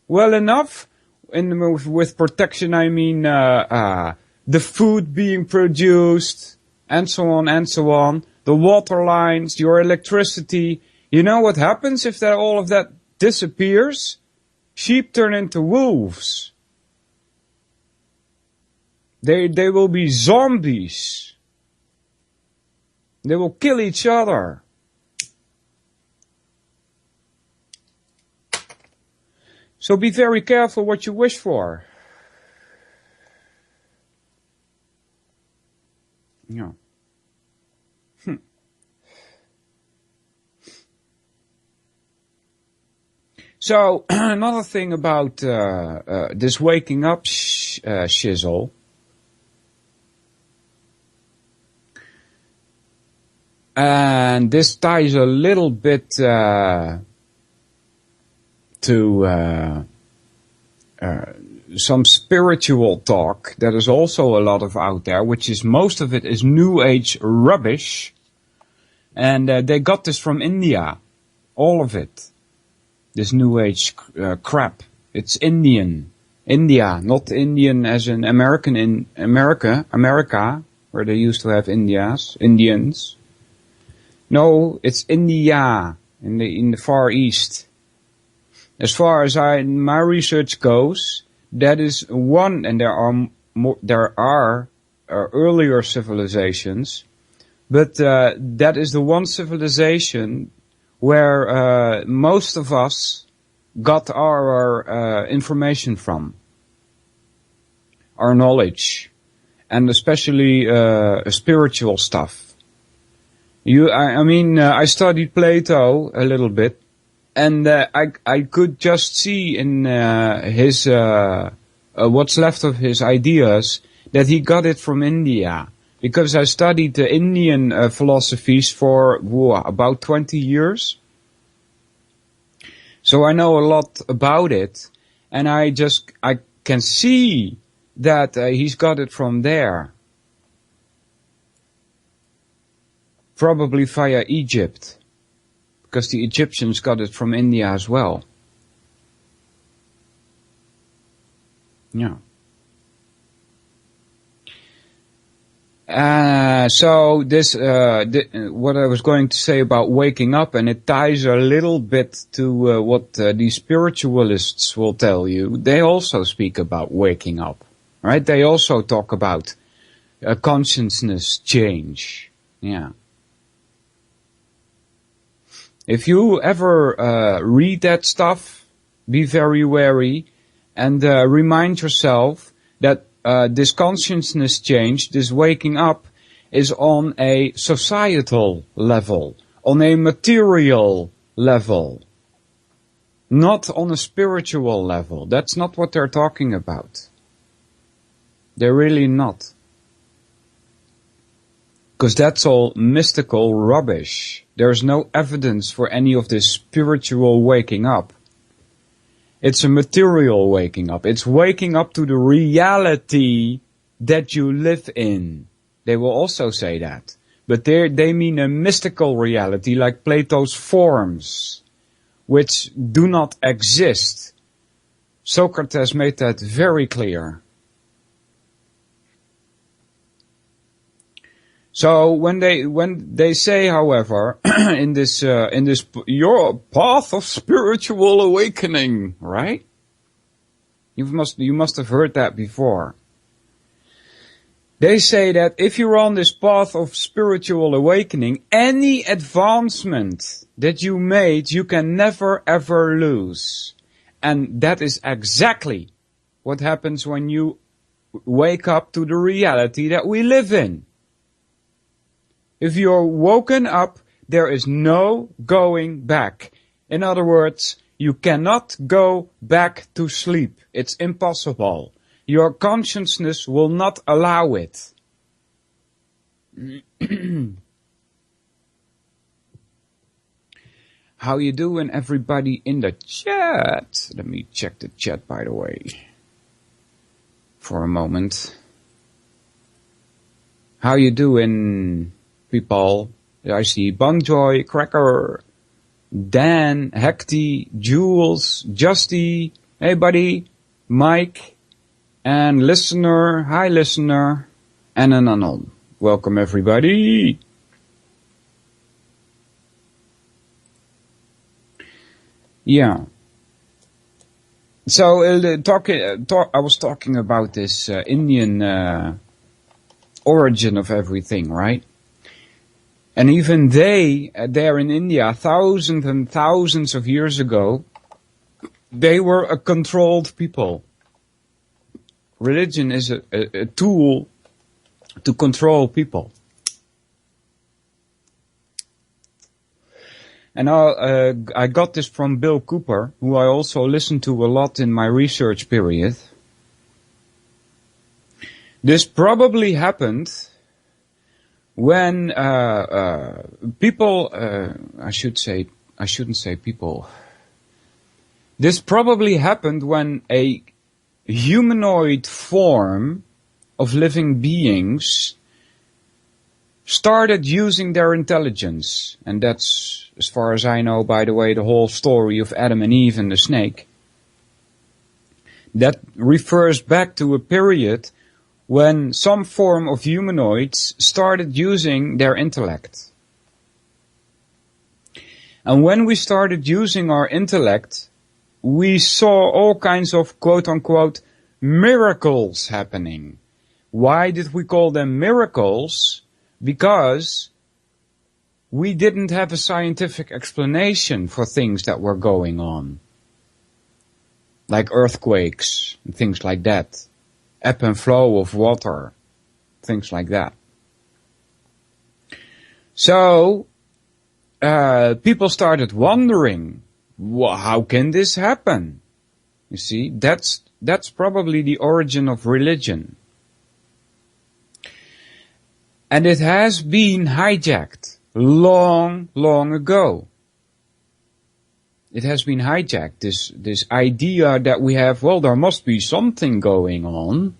S6: well enough? With protection I mean the food being produced and so on and so on. The water lines, your electricity. You know what happens if all of that disappears? Sheep turn into wolves. They will be zombies. They will kill each other. So be very careful what you wish for. Yeah. So, another thing about this waking up shizzle. And this ties a little bit to some spiritual talk that is also a lot of out there, which is most of it is New Age rubbish. And they got this from India. All of it. This New Age crap. It's Indian. India, not Indian as in American in America, where they used to have Indians. No, it's India, in the Far East. As far as my research goes, that is one, and there are earlier civilizations, but that is the one civilization where most of us got our information from, our knowledge, and especially spiritual stuff. I studied Plato a little bit, and I could just see in his what's left of his ideas that he got it from India. Because I studied the Indian philosophies for about 20 years. So I know a lot about it. And I can see that he's got it from there. Probably via Egypt. Because the Egyptians got it from India as well. Yeah. So this, what I was going to say about waking up, and it ties a little bit to what the spiritualists will tell you. They also speak about waking up, right? They also talk about a consciousness change. Yeah. If you ever read that stuff, be very wary and remind yourself that this consciousness change, this waking up, is on a societal level, on a material level, not on a spiritual level. That's not what they're talking about. They're really not. Because that's all mystical rubbish. There's no evidence for any of this spiritual waking up. It's a material waking up. It's waking up to the reality that you live in. They will also say that. But they mean a mystical reality like Plato's forms, which do not exist. Socrates made that very clear. So when they say, however, in this your path of spiritual awakening, right? You must have heard that before. They say that if you're on this path of spiritual awakening, any advancement that you made, you can never ever lose. And that is exactly what happens when you wake up to the reality that we live in. If you're woken up, there is no going back. In other words, you cannot go back to sleep. It's impossible. Your consciousness will not allow it. How you doing, everybody in the chat? Let me check the chat, by the way, for a moment. How you doing, people? I see Bungjoy, Cracker, Dan, Hecty, Jules, Justy, hey buddy, Mike, and listener, hi listener, and an anon. Welcome everybody. Yeah. So I was talking about this Indian origin of everything, right? And even there in India, thousands and thousands of years ago, they were a controlled people. Religion is a tool to control people. And I got this from Bill Cooper, who I also listened to a lot in my research period. This probably happened when people, I shouldn't say people. This probably happened when a humanoid form of living beings started using their intelligence. And that's, as far as I know, by the way, the whole story of Adam and Eve and the snake. That refers back to a period when some form of humanoids started using their intellect. And when we started using our intellect, we saw all kinds of quote-unquote miracles happening. Why did we call them miracles? Because we didn't have a scientific explanation for things that were going on. Like earthquakes and things like that. Ebb and flow of water, things like that. So, people started wondering, how can this happen? You see, that's probably the origin of religion. And it has been hijacked long, long ago. It has been hijacked, this idea that we have, well, there must be something going on.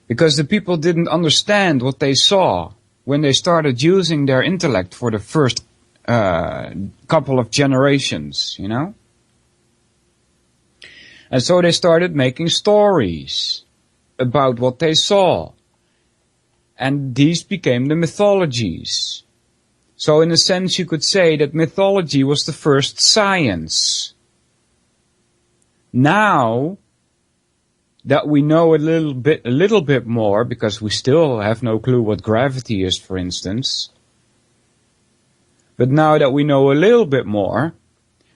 S6: Because the people didn't understand what they saw when they started using their intellect for the first couple of generations, you know? And so they started making stories about what they saw. And these became the mythologies. So in a sense you could say that mythology was the first science. Now that we know a little bit more, because we still have no clue what gravity is, for instance. But now that we know a little bit more,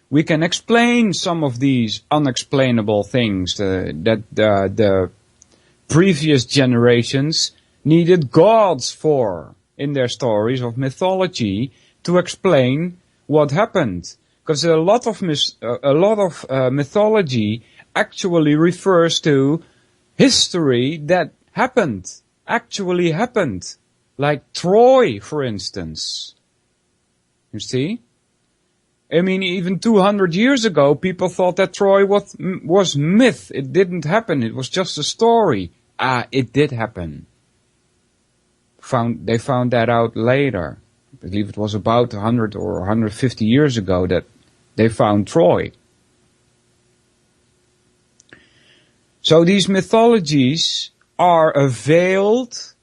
S6: we can explain some of these unexplainable things that the previous generations needed gods for in their stories of mythology to explain what happened. Because a lot of mythology actually refers to history that actually happened. Like Troy, for instance. You see? I mean, even 200 years ago, people thought that Troy was myth. It didn't happen. It was just a story. It did happen. They found that out later. I believe it was about 100 or 150 years ago that they found Troy. So these mythologies are a veiled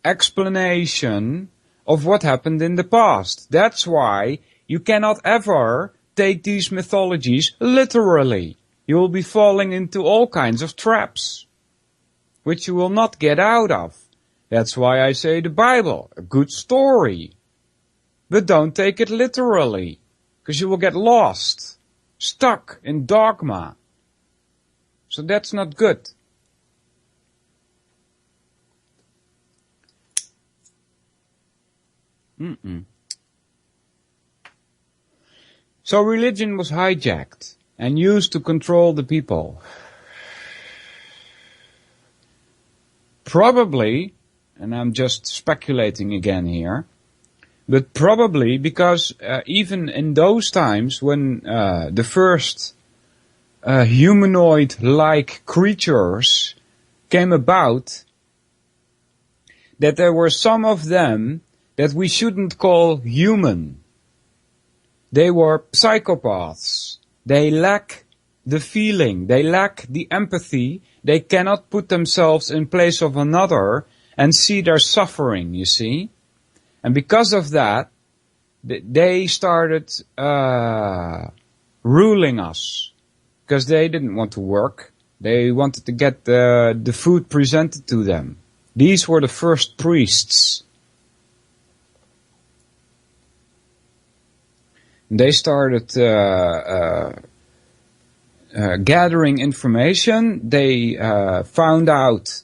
S6: explanation of what happened in the past. That's why you cannot ever take these mythologies literally. You will be falling into all kinds of traps, which you will not get out of. That's why I say the Bible, a good story. But don't take it literally, because you will get lost, stuck in dogma. So that's not good. So religion was hijacked and used to control the people. Probably, and I'm just speculating again here, but probably because even in those times when the first humanoid-like creatures came about, that there were some of them that we shouldn't call human. They were psychopaths. They lack the feeling. They lack the empathy. They cannot put themselves in place of another and see their suffering, you see. And because of that, they started ruling us. Because they didn't want to work. They wanted to get the food presented to them. These were the first priests. They started gathering information. They found out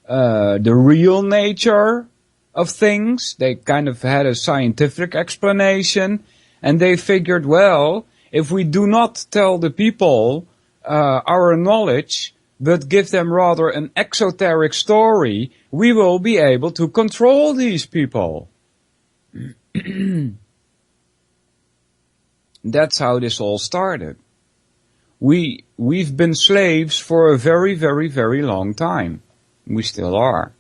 S6: the real nature of things. They kind of had a scientific explanation. And they figured, well, if we do not tell the people our knowledge, but give them rather an exoteric story, we will be able to control these people. That's how this all started. We've been slaves for a very, very, very long time. We still are.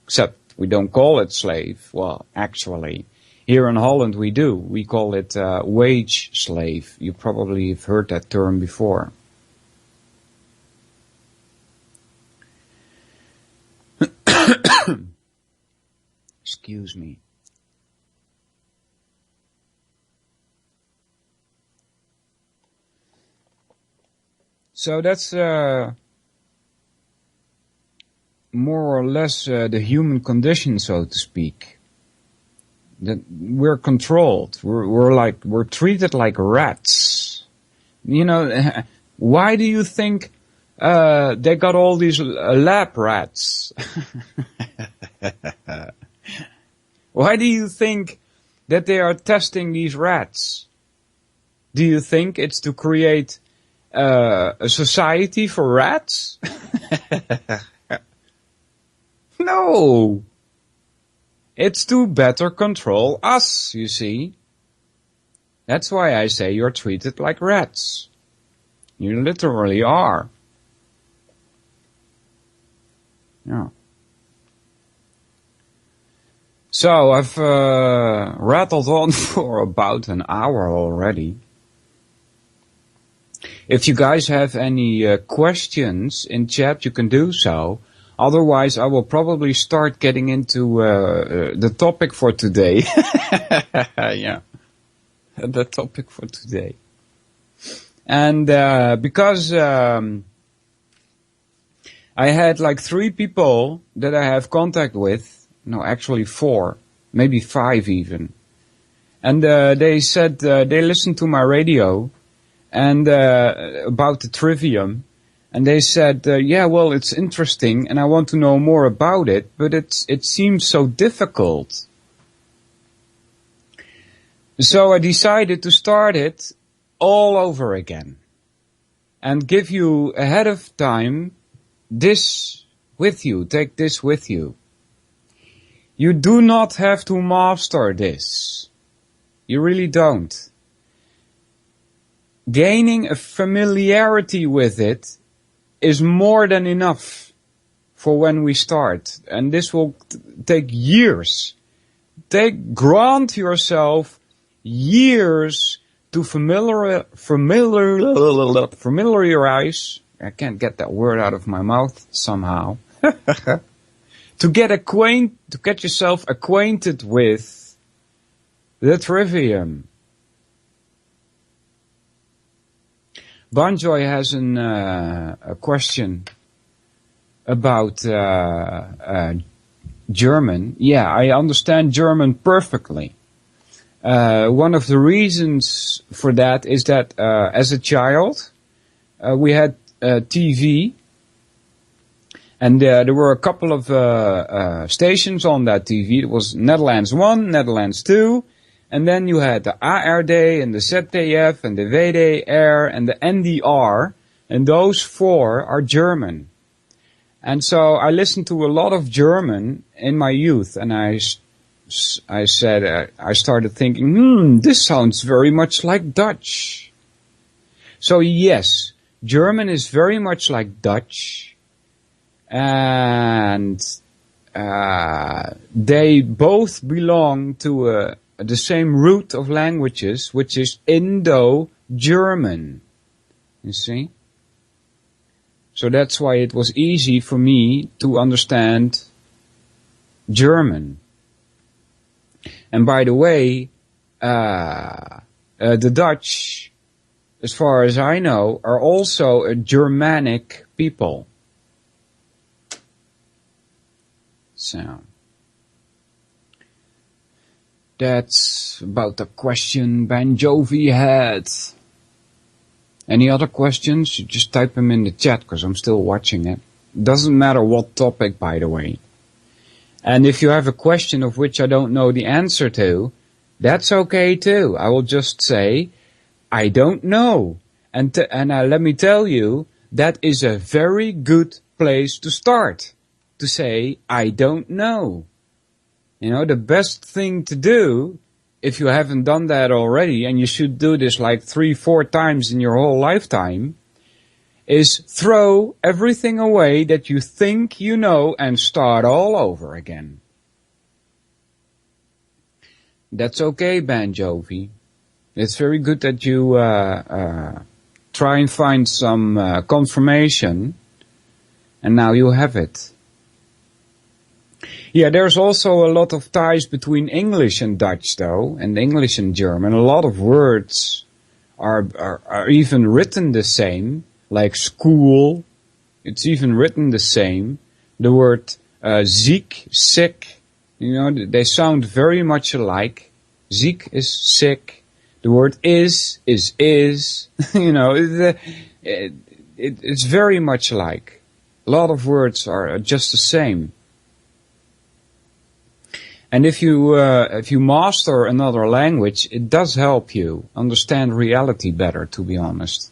S6: Except we don't call it slave. Well, actually, here in Holland we do. We call it wage slave. You probably have heard that term before. Excuse me. So that's more or less the human condition, so to speak. That we're controlled. We're treated like rats. You know, why do you think they got all these lab rats? Why do you think that they are testing these rats? Do you think it's to create a society for rats? No. It's to better control us, you see. That's why I say you're treated like rats. You literally are. Yeah. So I've rattled on for about an hour already. If you guys have any questions in chat, you can do so. Otherwise, I will probably start getting into the topic for today. Yeah, the topic for today. And because I had like 3 people that I have contact with, no, actually 4, maybe 5 even. And they said they listened to my radio and about the Trivium. And they said, yeah, well, it's interesting and I want to know more about it, but it seems so difficult. So I decided to start it all over again and give you ahead of time this with you. Take this with you. You do not have to master this. You really don't. Gaining a familiarity with it is more than enough for when we start. And this will take years. Grant yourself years to familiarize. I can't get that word out of my mouth somehow. to get yourself acquainted with the Trivium. Banjoy has a question about German. Yeah, I understand German perfectly. One of the reasons for that is that as a child, we had TV, and there were a couple of stations on that TV. It was Netherlands 1, Netherlands 2, and then you had the ARD and the ZDF and the WDR and the NDR, and those four are German. And so I listened to a lot of German in my youth, and I started thinking, this sounds very much like Dutch. So yes, German is very much like Dutch, and they both belong to the same root of languages, which is Indo-German. You see? So that's why it was easy for me to understand German. And by the way, the Dutch, as far as I know, are also a Germanic people. So that's about the question Banjovi had. Any other questions? You just type them in the chat, because I'm still watching it. Doesn't matter what topic, by the way. And if you have a question of which I don't know the answer to, that's okay too. I will just say, I don't know. And let me tell you, that is a very good place to start. To say, I don't know. You know, the best thing to do, if you haven't done that already, and you should do this like 3-4 times in your whole lifetime, is throw everything away that you think you know and start all over again. That's okay, Banjovi. It's very good that you try and find some confirmation, and now you have it. Yeah, there's also a lot of ties between English and Dutch, though, and English and German. A lot of words are even written the same, like school. It's even written the same. The word ziek, sick, you know, they sound very much alike. Ziek is sick. The word is. You know, it's very much alike. A lot of words are just the same. And if you master another language, it does help you understand reality better, to be honest.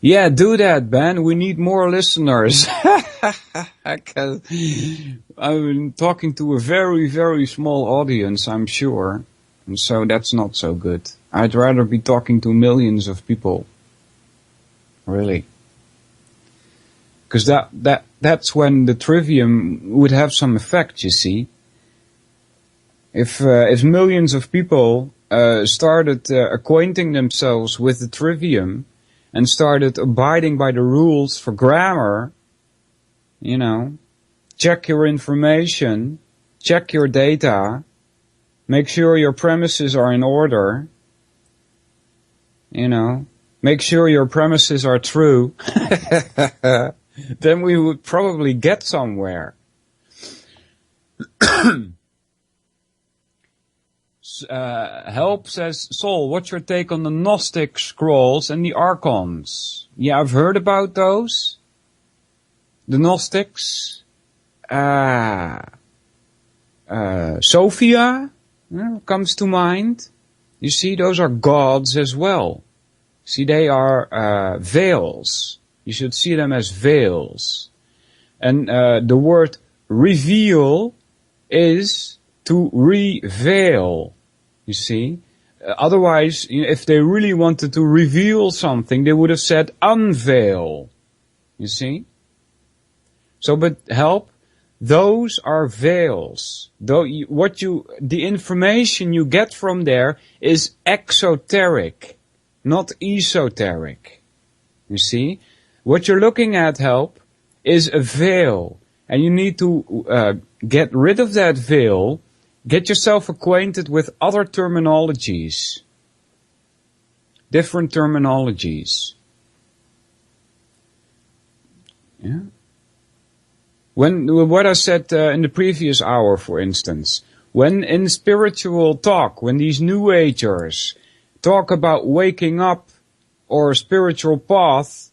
S6: Yeah, do that, Ben. We need more listeners. I'm talking to a very, very small audience, I'm sure. And so that's not so good. I'd rather be talking to millions of people. Really. Because that's when the Trivium would have some effect, you see. If millions of people started acquainting themselves with the Trivium and started abiding by the rules for grammar, you know, check your information, check your data, make sure your premises are in order, you know, make sure your premises are true, then we would probably get somewhere. Help says, Sol, what's your take on the Gnostic scrolls and the Archons? Yeah, I've heard about those. The Gnostics. Sophia comes to mind. You see, those are gods as well. See, they are veils. You should see them as veils. And the word reveal is to reveal. You see? Otherwise, if they really wanted to reveal something, they would have said unveil. You see? So, but help, those are veils. The information you get from there is exoteric, not esoteric. You see? What you're looking at, help, is a veil. And you need to get rid of that veil, get yourself acquainted with other terminologies. Different terminologies. Yeah. What I said in the previous hour, for instance, when in spiritual talk, when these New Agers talk about waking up or spiritual path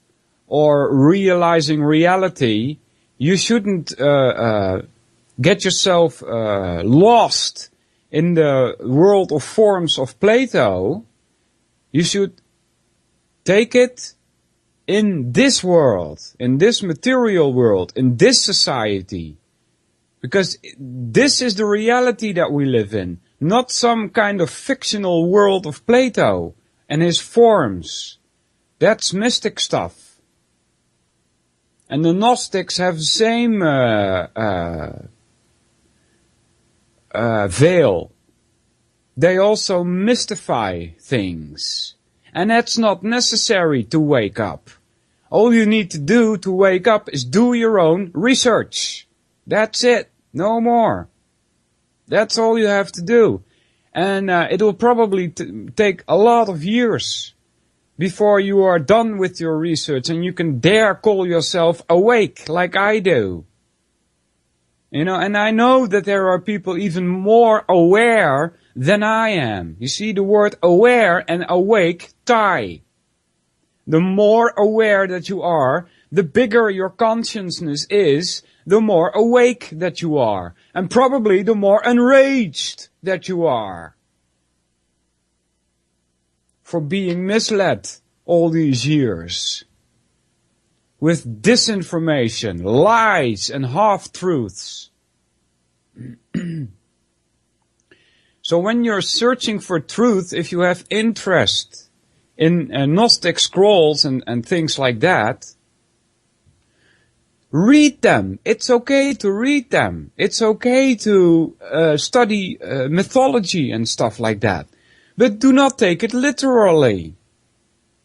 S6: or realizing reality, you shouldn't get yourself lost in the world of forms of Plato. You should take it in this world, in this material world, in this society. Because this is the reality that we live in, not some kind of fictional world of Plato and his forms. That's mystic stuff. And the Gnostics have the same veil. They also mystify things. And that's not necessary to wake up. All you need to do to wake up is do your own research. That's it. No more. That's all you have to do. And it will probably take a lot of years before you are done with your research and you can dare call yourself awake like I do. You know, and I know that there are people even more aware than I am. You see, the word aware and awake tie. The more aware that you are, the bigger your consciousness is, the more awake that you are. And probably the more enraged that you are. For being misled all these years. With disinformation, lies and half-truths. So when you're searching for truth, if you have interest in Gnostic scrolls and things like that, read them. It's okay to read them. It's okay to study mythology and stuff like that. But do not take it literally.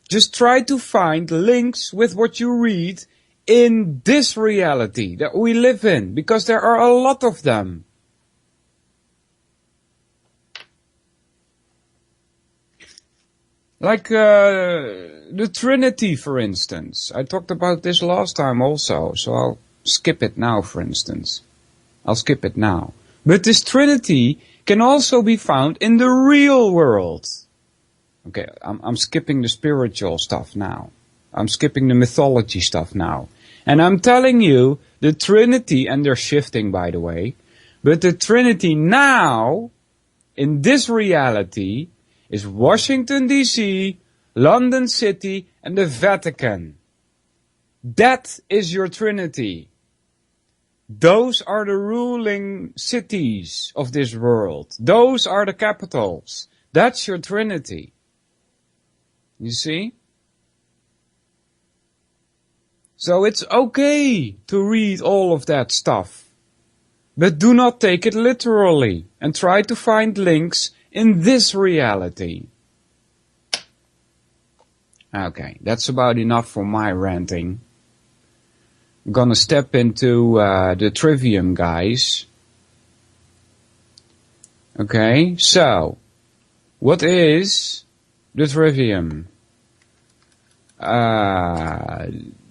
S6: Just try to find links with what you read in this reality that we live in, because there are a lot of them. Like the Trinity, for instance. I talked about this last time also, so I'll skip it now, for instance. I'll skip it now. But this Trinity can also be found in the real world. Okay, I'm skipping the spiritual stuff now. I'm skipping the mythology stuff now. And I'm telling you, the Trinity, and they're shifting by the way, but the Trinity now, in this reality, is Washington DC, London City, and the Vatican. That is your Trinity. Those are the ruling cities of this world. Those are the capitals. That's your Trinity. You see? So it's okay to read all of that stuff. But do not take it literally and try to find links in this reality. Okay, that's about enough for my ranting. I'm gonna step into the Trivium, guys. Okay, so what is the Trivium?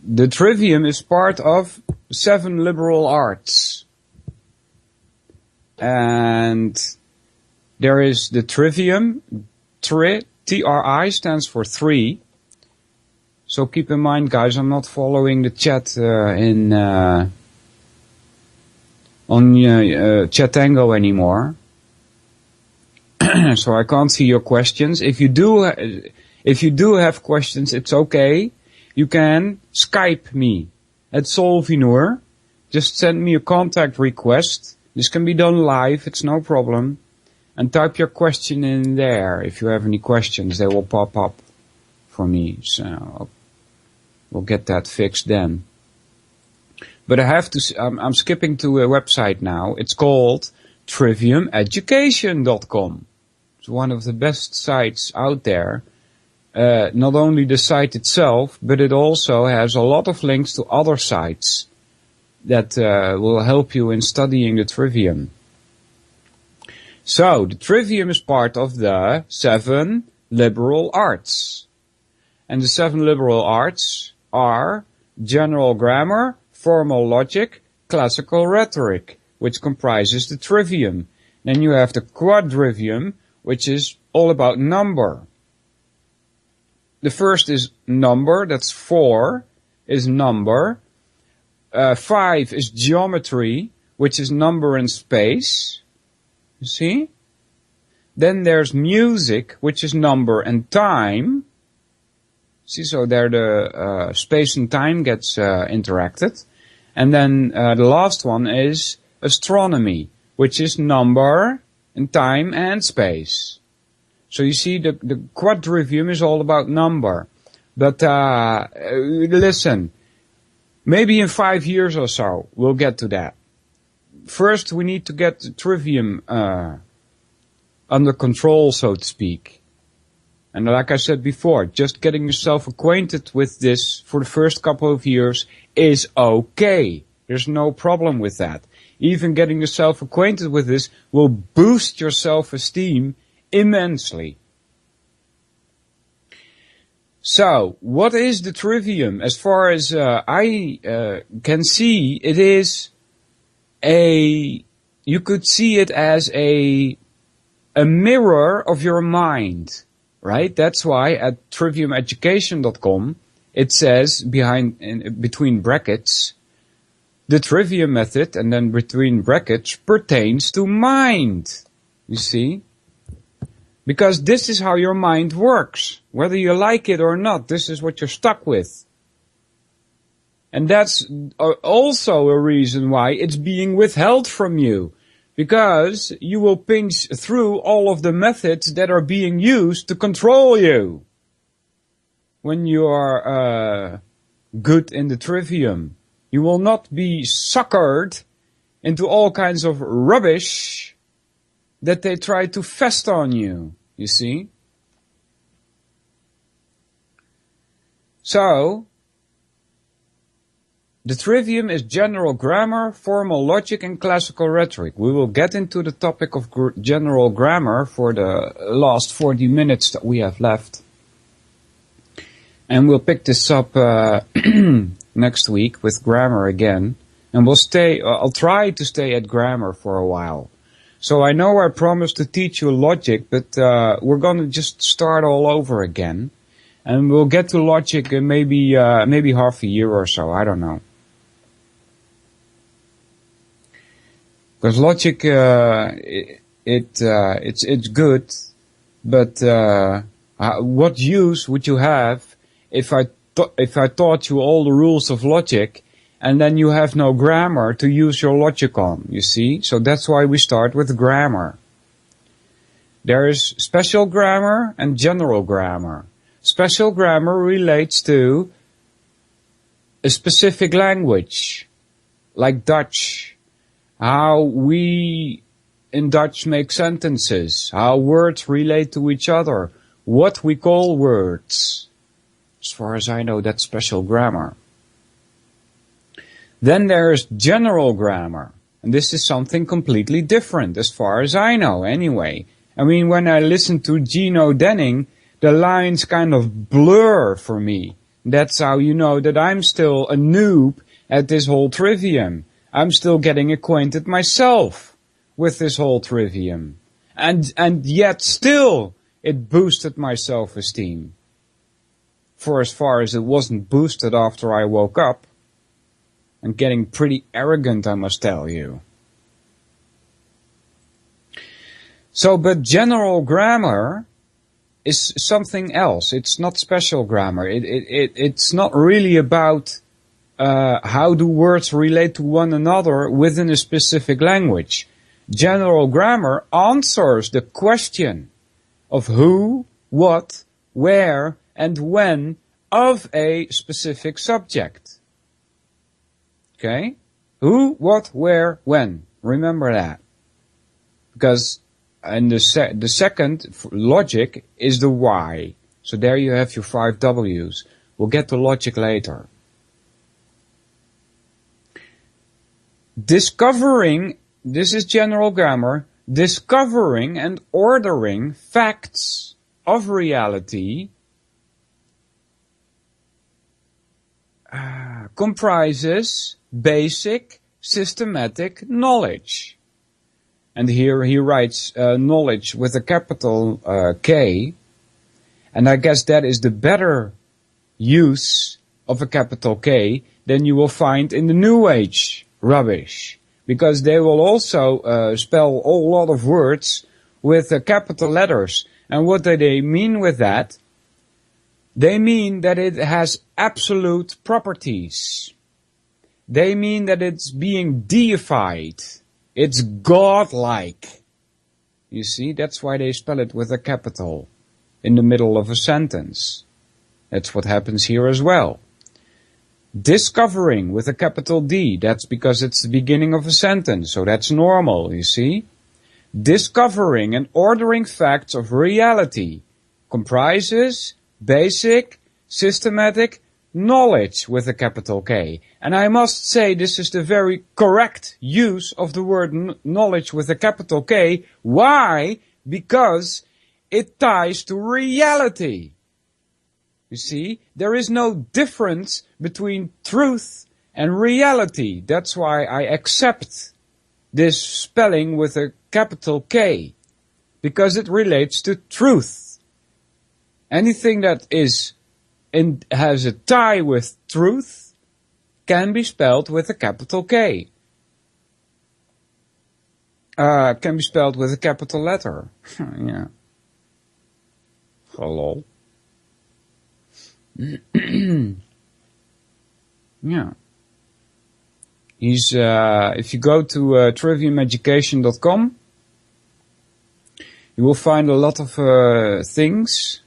S6: The Trivium is part of 7 liberal arts. And There is the Trivium. TRI stands for 3. So keep in mind, guys, I'm not following the chat on Chatango anymore. So I can't see your questions. If you do have questions, it's okay. You can Skype me at Solvinur. Just send me a contact request. This can be done live, it's no problem. And type your question in there. If you have any questions, they will pop up for me. So we'll get that fixed then. But I have to, I'm skipping to a website now. It's called triviumeducation.com. It's one of the best sites out there. Not only the site itself, but it also has a lot of links to other sites that will help you in studying the Trivium. So, the Trivium is part of the 7 liberal arts. And the 7 liberal arts are general grammar, formal logic, classical rhetoric, which comprises the Trivium. Then you have the Quadrivium, which is all about number. The first is number, that's 4, is number. 5 is geometry, which is number and space. You see? Then there's music, which is number and time. See, so there the space and time gets interacted. And then the last one is astronomy, which is number and time and space. So you see, the Quadrivium is all about number. But listen, maybe in 5 years or so, we'll get to that. First, we need to get the Trivium under control, so to speak. And like I said before, just getting yourself acquainted with this for the first couple of years is okay. There's no problem with that. Even getting yourself acquainted with this will boost your self-esteem immensely. So, what is the Trivium? As far as I can see, it is you could see it as a mirror of your mind, right? That's why at triviumeducation.com it says between brackets, the Trivium method, and then between brackets, pertains to mind. You see? Because this is how your mind works. Whether you like it or not, this is what you're stuck with. And that's also a reason why it's being withheld from you. Because you will pinch through all of the methods that are being used to control you. When you are good in the Trivium. You will not be suckered into all kinds of rubbish that they try to fest on you. You see? So, the Trivium is general grammar, formal logic, and classical rhetoric. We will get into the topic of general grammar for the last 40 minutes that we have left. And we'll pick this up next week with grammar again. And I'll try to stay at grammar for a while. So I know I promised to teach you logic, but we're going to just start all over again. And we'll get to logic in maybe half a year or so, I don't know. Because logic, it's good, but what use would you have if I taught you all the rules of logic, and then you have no grammar to use your logic on? You see, so that's why we start with grammar. There is special grammar and general grammar. Special grammar relates to a specific language, like Dutch. How we in Dutch make sentences, how words relate to each other, what we call words. As far as I know, that's special grammar. Then there is general grammar, and this is something completely different, as far as I know anyway. I mean, when I listen to Gino Denning, the lines kind of blur for me. That's how you know that I'm still a noob at this whole Trivium. I'm still getting acquainted myself with this whole Trivium. And yet still it boosted my self-esteem. For as far as it wasn't boosted after I woke up. And getting pretty arrogant, I must tell you. So, but general grammar is something else. It's not special grammar. It's not really about how do words relate to one another within a specific language. General grammar answers the question of who, what, where, and when of a specific subject. Okay? Who, what, where, when. Remember that. Because and the second logic is the why. So there you have your 5 W's. We'll get to logic later. Discovering, this is general grammar, discovering and ordering facts of reality comprises basic systematic knowledge. And here he writes knowledge with a capital K. And I guess that is the better use of a capital K than you will find in the New Age rubbish. Because they will also spell a lot of words with capital letters. And what do they mean with that? They mean that it has absolute properties. They mean that it's being deified. It's godlike. You see, that's why they spell it with a capital in the middle of a sentence. That's what happens here as well. Discovering with a capital D, that's because it's the beginning of a sentence, so that's normal, you see. Discovering and ordering facts of reality comprises basic, systematic knowledge with a capital K. And I must say this is the very correct use of the word knowledge with a capital K. Why? Because it ties to reality. You see, there is no difference between truth and reality. That's why I accept this spelling with a capital K. Because it relates to truth. Anything that is and has a tie with truth can be spelled with a capital K. Can be spelled with a capital letter. Yeah. Hello. Yeah. He's, if you go to triviumeducation.com, you will find a lot of things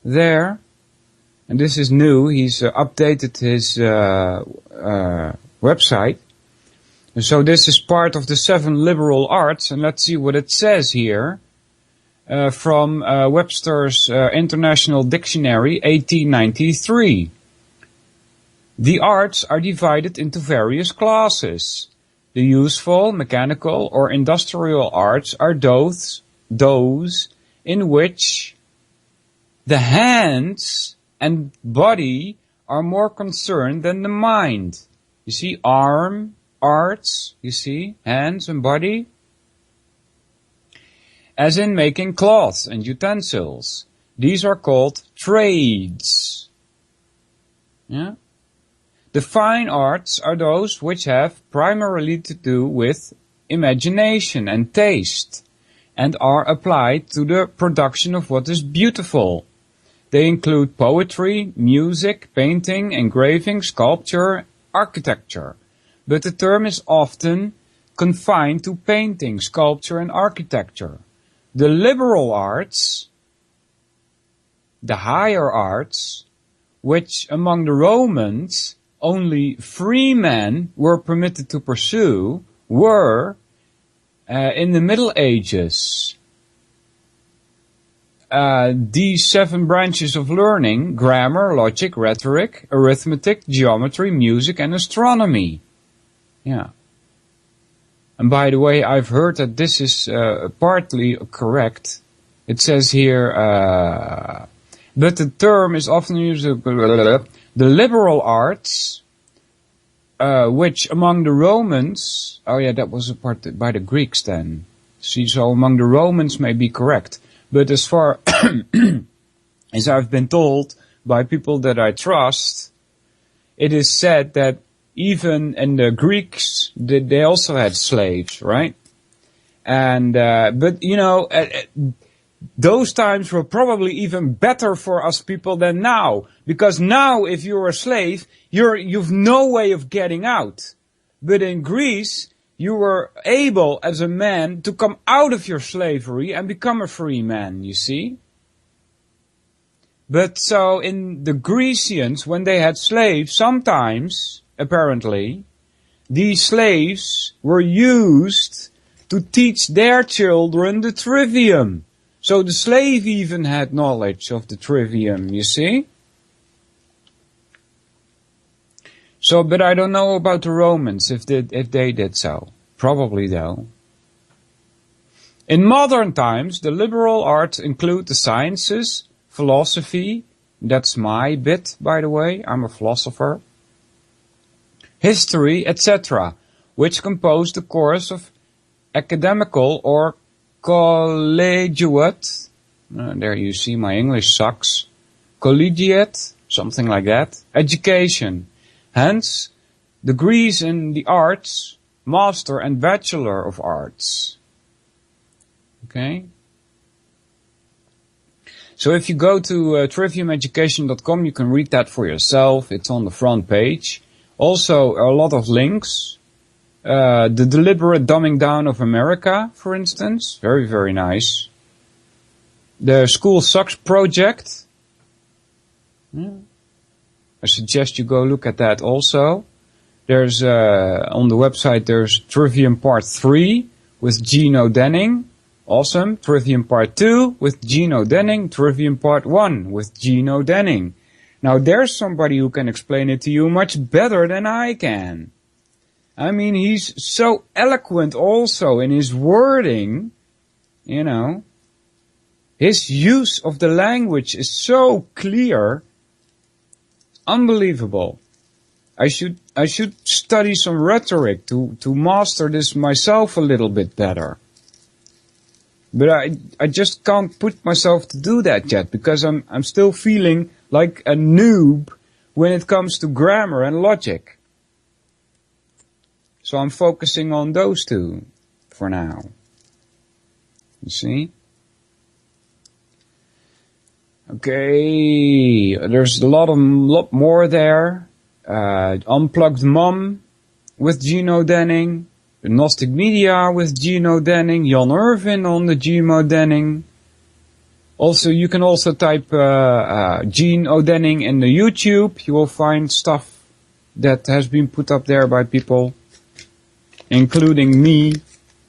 S6: there. And this is new. He's updated his website. And so this is part of the 7 liberal arts. And let's see what it says here. From Webster's International Dictionary, 1893. The arts are divided into various classes. The useful, mechanical, or industrial arts are those in which the hands and body are more concerned than the mind. You see, arts, you see, hands and body. As in making cloths and utensils. These are called trades. Yeah? The fine arts are those which have primarily to do with imagination and taste, and are applied to the production of what is beautiful. They include poetry, music, painting, engraving, sculpture, architecture. But the term is often confined to painting, sculpture, and architecture. The liberal arts, the higher arts, which among the Romans only free men were permitted to pursue, were, in the Middle Ages, these 7 branches of learning: grammar, logic, rhetoric, arithmetic, geometry, music, and astronomy. Yeah. And by the way, I've heard that this is partly correct. It says here, but the term is often used, the liberal arts, which among the Romans, oh yeah, that was a part by the Greeks then. See, so among the Romans may be correct. But as far as I've been told by people that I trust, it is said that even in the Greeks, they also had slaves, right? And, but you know, those times were probably even better for us people than now. Because now, if you're a slave, you've no way of getting out. But in Greece, you were able as a man to come out of your slavery and become a free man, you see? But so in the Grecians, when they had slaves, sometimes, apparently, these slaves were used to teach their children the Trivium. So the slave even had knowledge of the Trivium, you see? So, but I don't know about the Romans, if they did so. Probably though. In modern times, the liberal arts include the sciences, philosophy, that's my bit, by the way, I'm a philosopher, history, etc., which compose the course of academical or collegiate, there you see my English sucks, collegiate, something like that, education. Hence, degrees in the arts, master and bachelor of arts. Okay? So if you go to triviumeducation.com, you can read that for yourself. It's on the front page. Also, a lot of links. The deliberate dumbing down of America, for instance. Very, very nice. The School Sucks project. I suggest you go look at that also. There's, on the website, there's Trivium Part 3 with Gino Denning. Awesome. Trivium Part 2 with Gino Denning. Trivium Part 1 with Gino Denning. Now there's somebody who can explain it to you much better than I can. I mean, he's so eloquent also in his wording, you know. His use of the language is so clear. Unbelievable. I should study some rhetoric to master this myself a little bit better. But I just can't put myself to do that yet, because I'm still feeling like a noob when it comes to grammar and logic. So I'm focusing on those two for now. You see? Okay, there's a lot more there. Unplugged Mom with Gino Denning. The Gnostic Media with Gino Denning. Jan Irvin on the Gino Denning. Also, you can also type Gino Denning in the YouTube. You will find stuff that has been put up there by people, including me.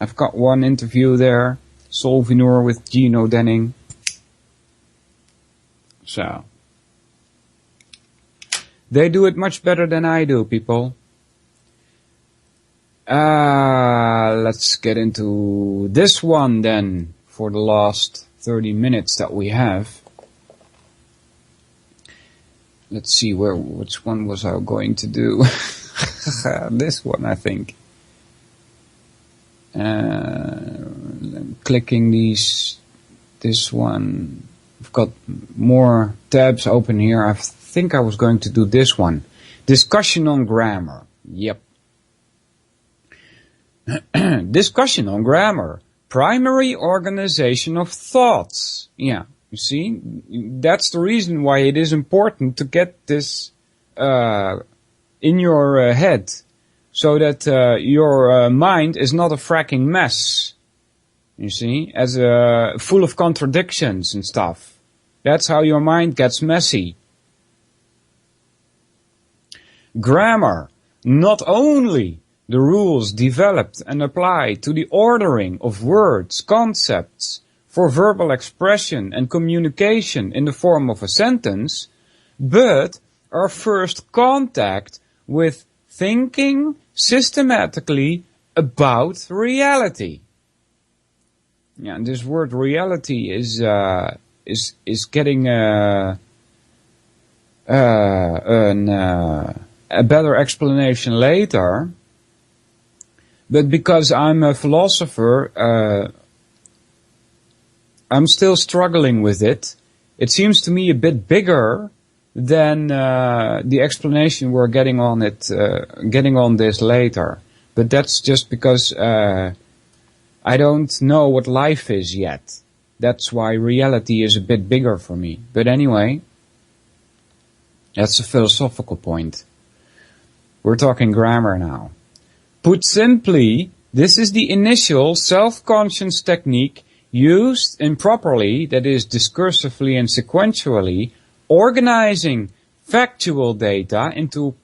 S6: I've got one interview there. Solvinur with Gino Denning. So, they do it much better than I do, people. Let's get into this one then for the last 30 minutes that we have. Let's see which one was I going to do. This one, I think. I'm clicking this one. I've got more tabs open here. I think I was going to do this one. Discussion on grammar. Yep. Discussion on grammar. Primary organization of thoughts. Yeah, you see? That's the reason why it is important to get this in your head. So that your mind is not a fracking mess. You see? As full of contradictions and stuff. That's how your mind gets messy. Grammar. Not only the rules developed and applied to the ordering of words, concepts, for verbal expression and communication in the form of a sentence, but our first contact with thinking systematically about reality. Yeah, and this word reality is getting a better explanation later. But because I'm a philosopher, I'm still struggling with it. It seems to me a bit bigger than the explanation we're getting on this later. But that's just because I don't know what life is yet. That's why reality is a bit bigger for me. But anyway, that's a philosophical point. We're talking grammar now. Put simply, this is the initial self-conscious technique used improperly, that is discursively and sequentially, organizing factual data into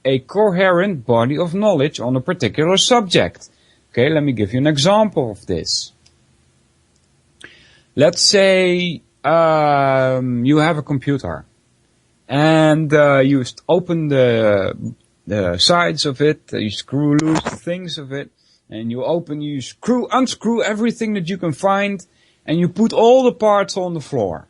S6: a coherent body of knowledge on a particular subject. Okay, let me give you an example of this. Let's say you have a computer and you open the sides of it, you screw loose the things of it, and you unscrew everything that you can find, and you put all the parts on the floor.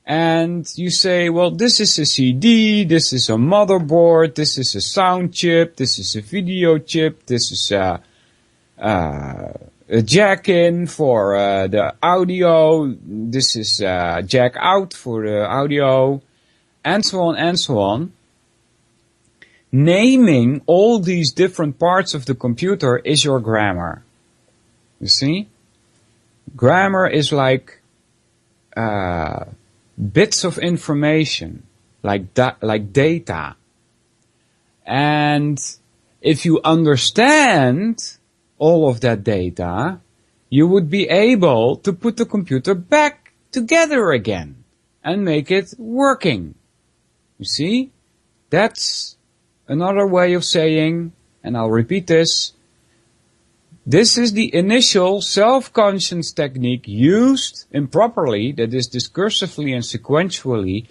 S6: And you say, well, this is a CD, this is a motherboard, this is a sound chip, this is a video chip, this is a jack in for the audio, this is a jack out for the audio, and so on and so on. Naming all these different parts of the computer is your grammar. You see? Grammar is like bits of information, like data. And if you understand all of that data, you would be able to put the computer back together again and make it working. You see? That's another way of saying, and I'll repeat this, this is the initial self-conscious technique used improperly, that is discursively and sequentially,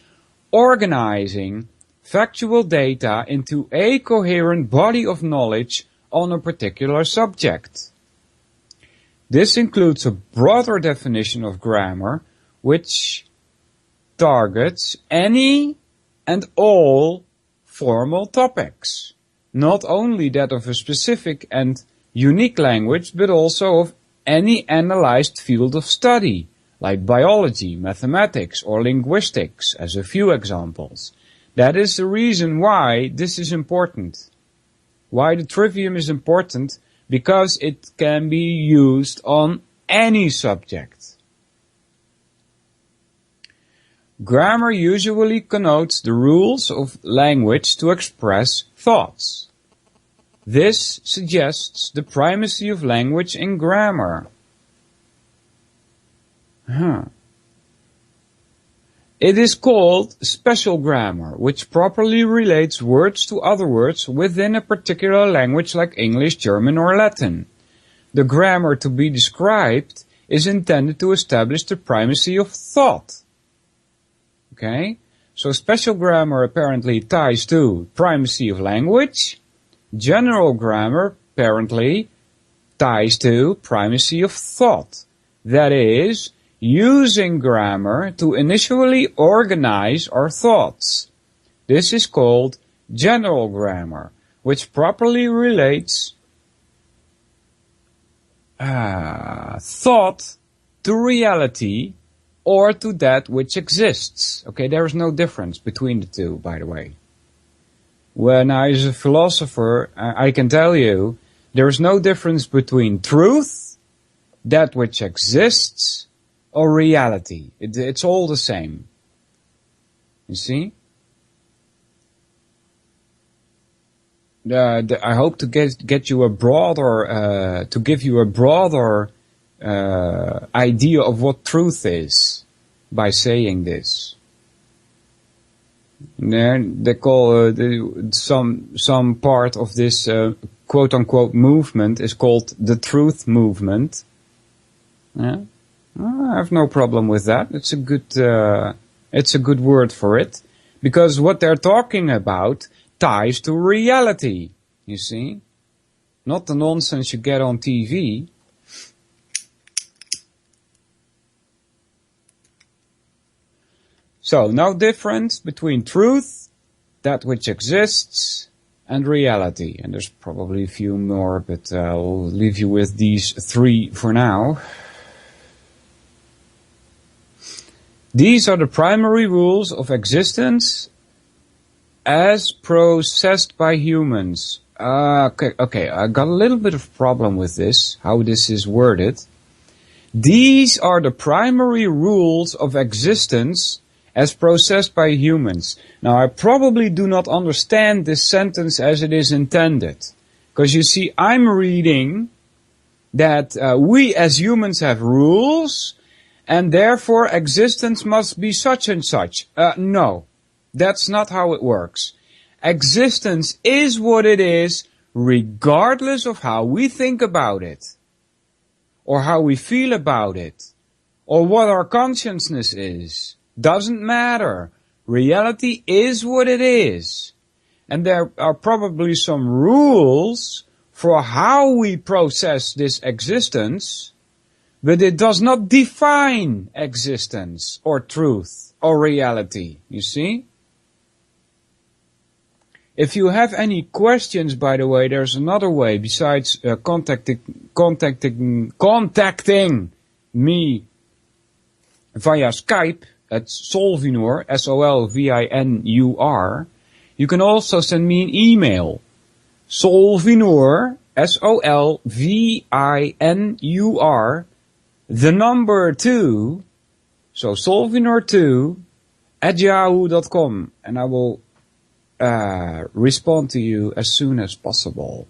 S6: organizing factual data into a coherent body of knowledge on a particular subject. This includes a broader definition of grammar, which targets any and all formal topics, not only that of a specific and unique language, but also of any analyzed field of study, like biology, mathematics, or linguistics, as a few examples. That is the reason why this is important. Why the Trivium is important, because it can be used on any subject. Grammar usually connotes the rules of language to express thoughts. This suggests the primacy of language in grammar. It is called special grammar, which properly relates words to other words within a particular language like English, German, or Latin. The grammar to be described is intended to establish the primacy of thought. Okay? So special grammar apparently ties to primacy of language. General grammar apparently ties to primacy of thought. That is, using grammar to initially organize our thoughts. This is called general grammar, which properly relates thought to reality or to that which exists. Okay, there is no difference between the two, by the way. When I was a philosopher, I can tell you, there is no difference between truth, that which exists, or reality. It's all the same. You see? I hope to get you a broader, to give you a broader idea of what truth is by saying this. They call some part of this quote unquote movement is called the truth movement. Yeah, I have no problem with that. It's a good word for it, because what they're talking about ties to reality. You see, not the nonsense you get on TV. So, no difference between truth, that which exists, and reality. And there's probably a few more, but I'll leave you with these three for now. These are the primary rules of existence as processed by humans. Okay, I got a little bit of problem with this, how this is worded. These are the primary rules of existence as processed by humans. Now, I probably do not understand this sentence as it is intended. Because you see, I'm reading that we as humans have rules, and therefore existence must be such and such. No, that's not how it works. Existence is what it is, regardless of how we think about it, or how we feel about it, or what our consciousness is. Doesn't matter. Reality is what it is. And there are probably some rules for how we process this existence, but it does not define existence or truth or reality, you see? If you have any questions, by the way, there's another way besides contacting me via Skype at Solvinur, Solvinur. You can also send me an email, Solvinur, Solvinur, the number 2, so Solvinur2 at yahoo.com, and I will respond to you as soon as possible.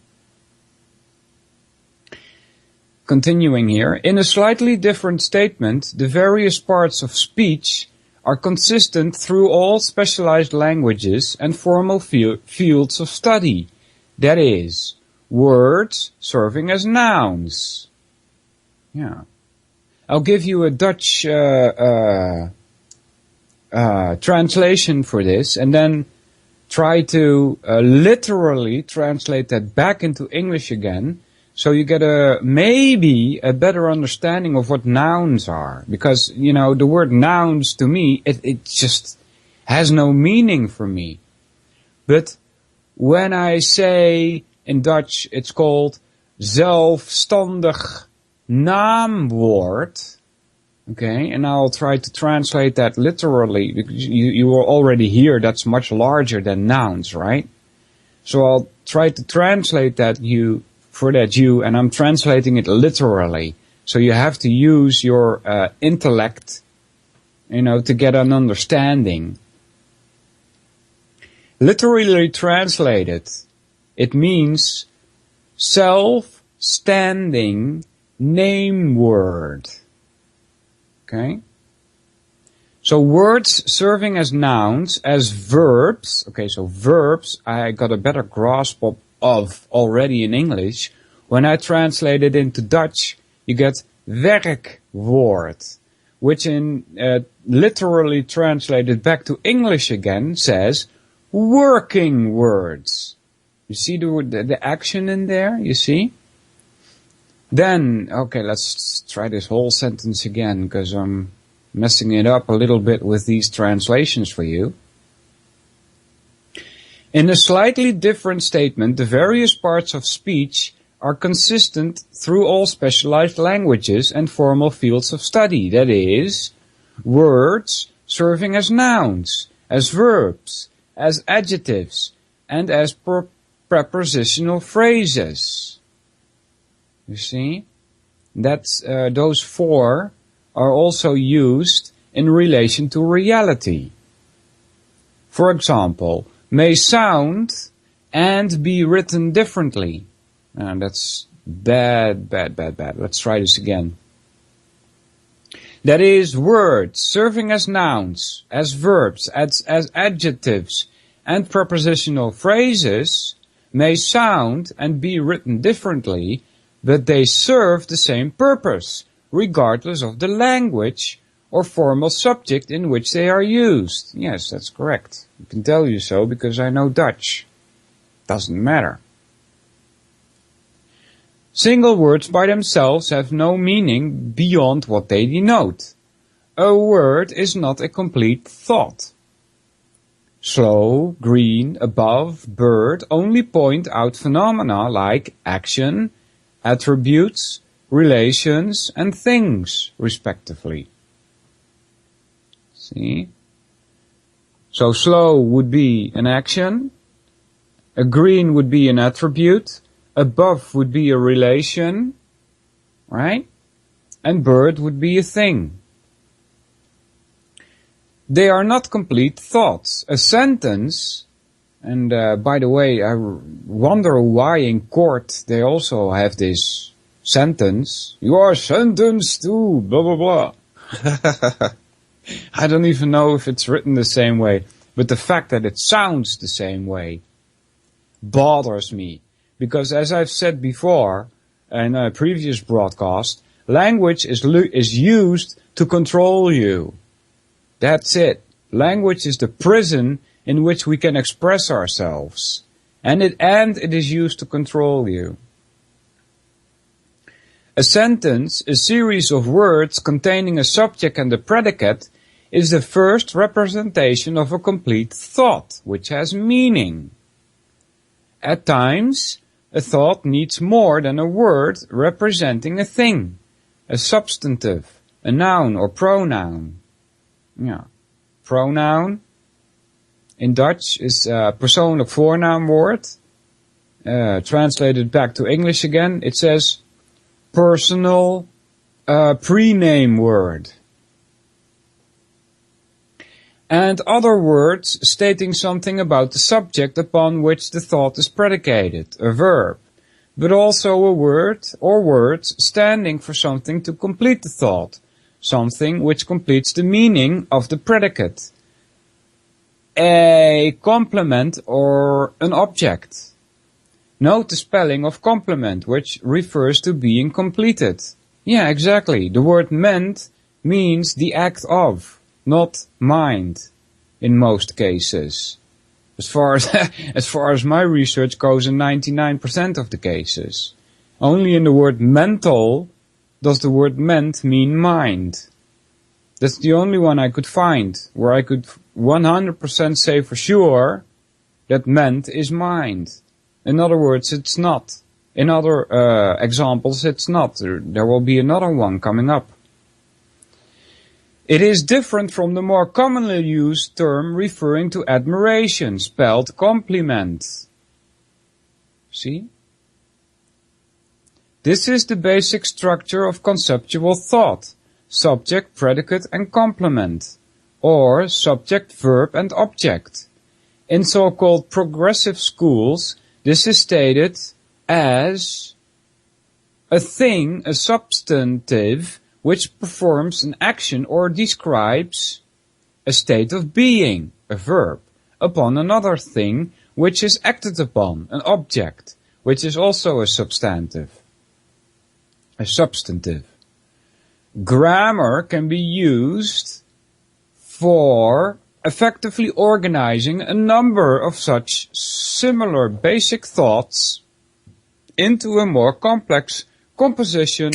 S6: Continuing here, in a slightly different statement, the various parts of speech are consistent through all specialized languages and formal fields of study. That is, words serving as nouns. Yeah. I'll give you a Dutch translation for this, and then try to literally translate that back into English again, so you get maybe a better understanding of what nouns are. Because, you know, the word nouns to me, it just has no meaning for me. But when I say in Dutch, it's called zelfstandig naamwoord. Okay, and I'll try to translate that literally, because you will already hear that's much larger than nouns, right? So I'll try to translate that and I'm translating it literally. So you have to use your intellect, you know, to get an understanding. Literally translated, it means self-standing name word. Okay? So words serving as nouns, as verbs. Okay, so verbs I got a better grasp of already in English. When I translate it into Dutch, you get werkwoord, which in literally translated back to English again says working words. You see the action in there, you see? Then, okay, let's try this whole sentence again, because I'm messing it up a little bit with these translations for you. In a slightly different statement, the various parts of speech are consistent through all specialized languages and formal fields of study. That is, words serving as nouns, as verbs, as adjectives, and as prepositional phrases. You see? That's, those four are also used in relation to reality. For example, may sound and be written differently. That's bad. Let's try this again. That is, words serving as nouns, as verbs, as adjectives, and prepositional phrases may sound and be written differently, but they serve the same purpose, regardless of the language or formal subject in which they are used. Yes, that's correct. I can tell you so because I know Dutch. Doesn't matter. Single words by themselves have no meaning beyond what they denote. A word is not a complete thought. Slow, green, above, bird only point out phenomena like action, attributes, relations, and things, respectively. See? So slow would be an action, a green would be an attribute, above would be a relation, right? And bird would be a thing. They are not complete thoughts. A sentence, and by the way, I wonder why in court they also have this sentence. You are sentenced to blah blah blah. I don't even know if it's written the same way, but the fact that it sounds the same way bothers me. Because as I've said before in a previous broadcast, language is used to control you. That's it. Language is the prison in which we can express ourselves. And it is used to control you. A sentence, a series of words containing a subject and a predicate, is the first representation of a complete thought, which has meaning. At times, a thought needs more than a word representing a thing, a substantive, a noun or pronoun. Yeah. Pronoun in Dutch is a persoonlijk voornaamwoord. Translated back to English again, it says personal prename word. And other words stating something about the subject upon which the thought is predicated, a verb, but also a word or words standing for something to complete the thought, something which completes the meaning of the predicate, a complement or an object. Note the spelling of complement, which refers to being completed. Yeah, exactly. The word meant means the act of, not mind, in most cases. As far as my research goes, in 99% of the cases. Only in the word mental does the word meant mean mind. That's the only one I could find where I could 100% say for sure that meant is mind. In other words, it's not. In other examples, it's not. There will be another one coming up. It is different from the more commonly used term referring to admiration, spelled compliment. See? This is the basic structure of conceptual thought, subject, predicate, and complement, or subject, verb, and object. In so-called progressive schools, this is stated as a thing, a substantive, which performs an action or describes a state of being, a verb, upon another thing which is acted upon, an object, which is also a substantive. A substantive. Grammar can be used for effectively organizing a number of such similar basic thoughts into a more complex composition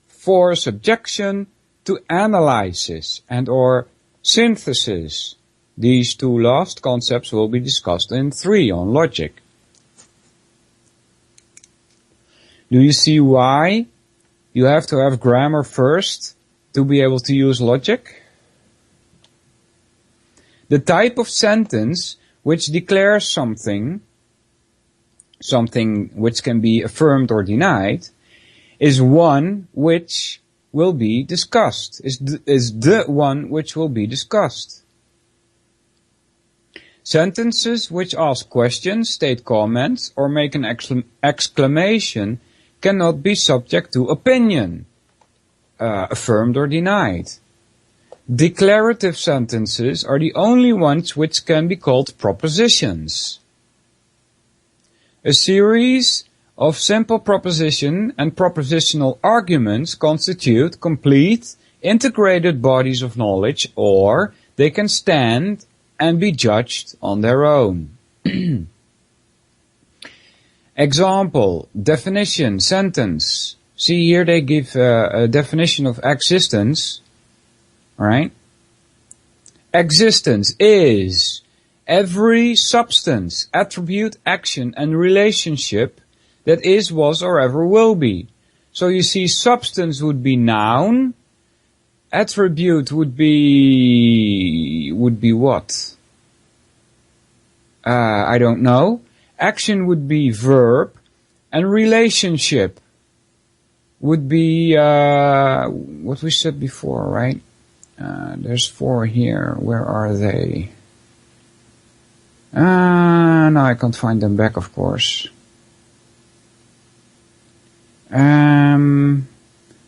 S6: for subjection to analysis and or synthesis. These two last concepts will be discussed in 3 on logic. Do you see why you have to have grammar first to be able to use logic? The type of sentence which declares something which can be affirmed or denied, is one which will be discussed, is the one which will be discussed. Sentences which ask questions, state comments, or make an exclamation cannot be subject to opinion, affirmed or denied. Declarative sentences are the only ones which can be called propositions. A series of simple proposition and propositional arguments constitute complete, integrated bodies of knowledge, or they can stand and be judged on their own. Example, definition, sentence. See here they give a definition of existence. Right? Existence is every substance, attribute, action, and relationship that is, was, or ever will be. So you see substance would be noun, Attribute would be what? I don't know. Action would be verb, and relationship would be what we said before, right? There's 4 here. Where are they? No, I can't find them back, of course.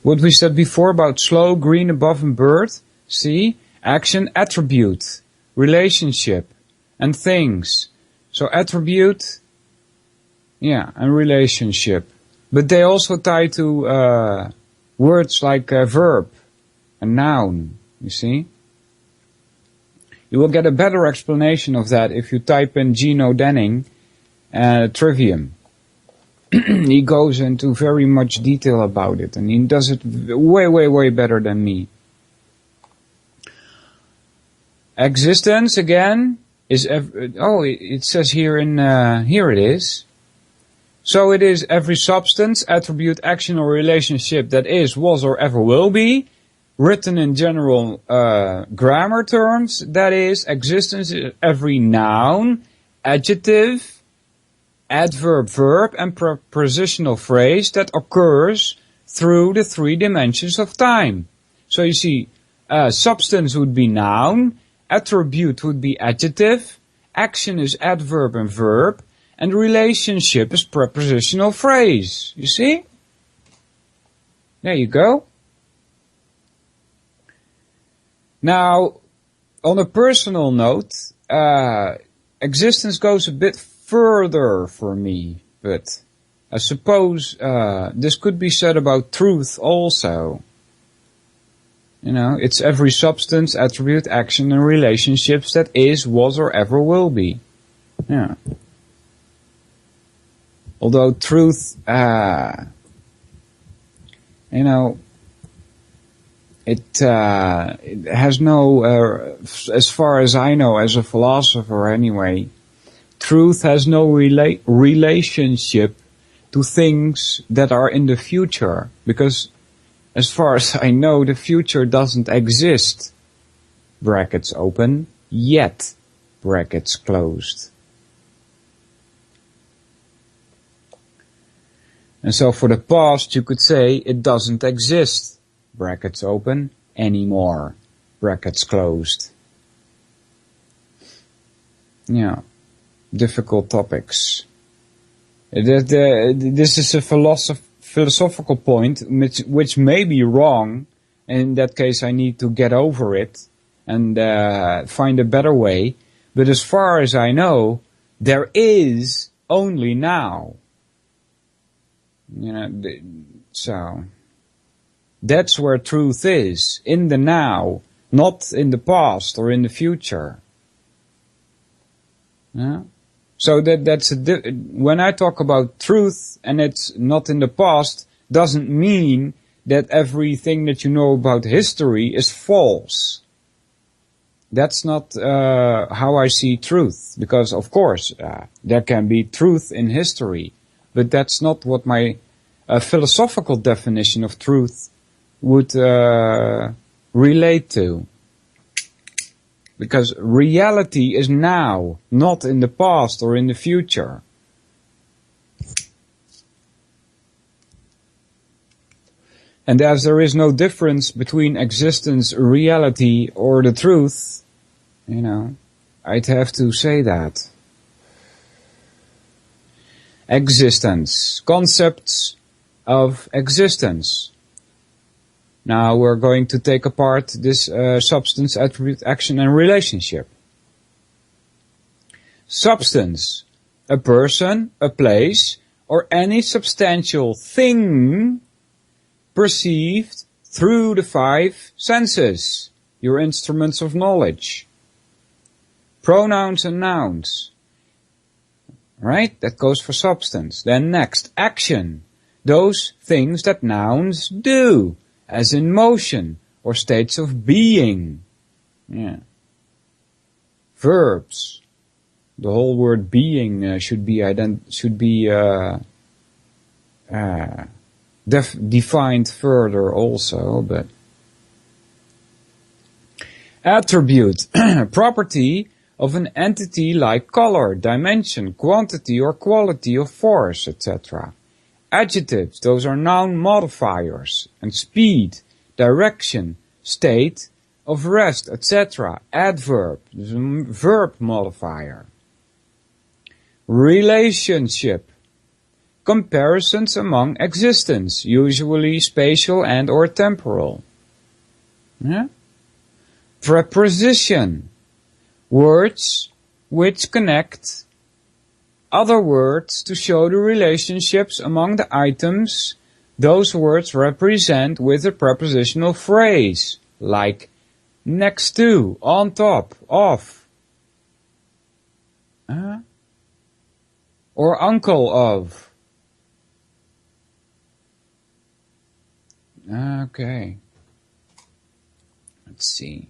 S6: What we said before about slow, green, above, and bird. See? Action, attribute, relationship, and things. So attribute, yeah, and relationship. But they also tie to words like verb and noun, you see? You will get a better explanation of that if you type in Gino Denning, Trivium. He goes into very much detail about it, and he does it way, way, way better than me. Existence, again, is... it says here in... here it is. So it is every substance, attribute, action, or relationship that is, was, or ever will be, written in general grammar terms. That is, existence is every noun, adjective, adverb, verb, and prepositional phrase that occurs through the 3 dimensions of time. So you see, substance would be noun, attribute would be adjective, action is adverb and verb, and relationship is prepositional phrase. You see? There you go. Now, on a personal note, existence goes a bit further for me, but I suppose this could be said about truth also. You know, it's every substance, attribute, action, and relationships that is, was, or ever will be. Yeah. Although truth, you know, it has no, as far as I know, as a philosopher anyway, truth has no relationship to things that are in the future, because as far as I know, the future doesn't exist, brackets open, yet, brackets closed. And so for the past, you could say it doesn't exist, brackets open, anymore, brackets closed. Yeah, difficult topics. This is a philosophical point which may be wrong, and in that case I need to get over it and find a better way. But as far as I know, there is only now. You know, so that's where truth is, in the now, not in the past or in the future. Yeah? So that's when I talk about truth and it's not in the past, doesn't mean that everything that you know about history is false. That's not how I see truth, because of course there can be truth in history, but that's not what my philosophical definition of truth would relate to. Because reality is now, not in the past or in the future. And as there is no difference between existence, reality, or the truth, you know, I'd have to say that. Existence. Concepts of existence. Now we're going to take apart this substance, attribute, action, and relationship. Substance. A person, a place, or any substantial thing perceived through the 5 senses, your instruments of knowledge. Pronouns and nouns. Right? That goes for substance. Then next, action. Those things that nouns do, as in motion or states of being. Yeah. Verbs. The whole word being should be defined further also, but Attribute, property of an entity like color, dimension, quantity or quality of force, etc. Adjectives, those are noun modifiers. And speed, direction, state of rest, etc. Adverb, verb modifier. Relationship, comparisons among existence, usually spatial and or temporal. Yeah? Preposition, words which connect other words to show the relationships among the items those words represent with a prepositional phrase, like next to, on top, of, or uncle of. Okay. Let's see.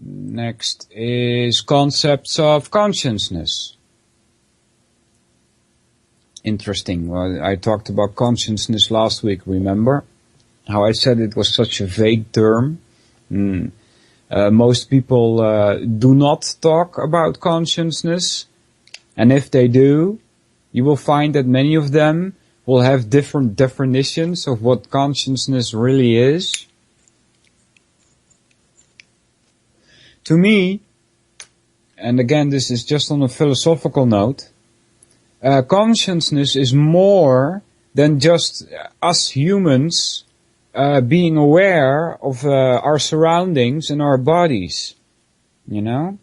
S6: Next is concepts of consciousness. Interesting. Well, I talked about consciousness last week, remember? How I said it was such a vague term. Most people do not talk about consciousness. And if they do, you will find that many of them will have different definitions of what consciousness really is. To me, and again this is just on a philosophical note, consciousness is more than just us humans being aware of our surroundings and our bodies, you know?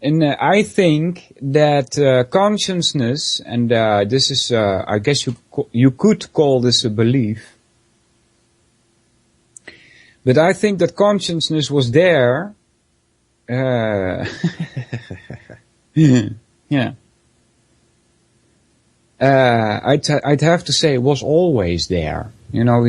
S6: And I think that consciousness, and this is, I guess you could call this a belief, but I think that consciousness was there. Yeah. I'd have to say it was always there, you know,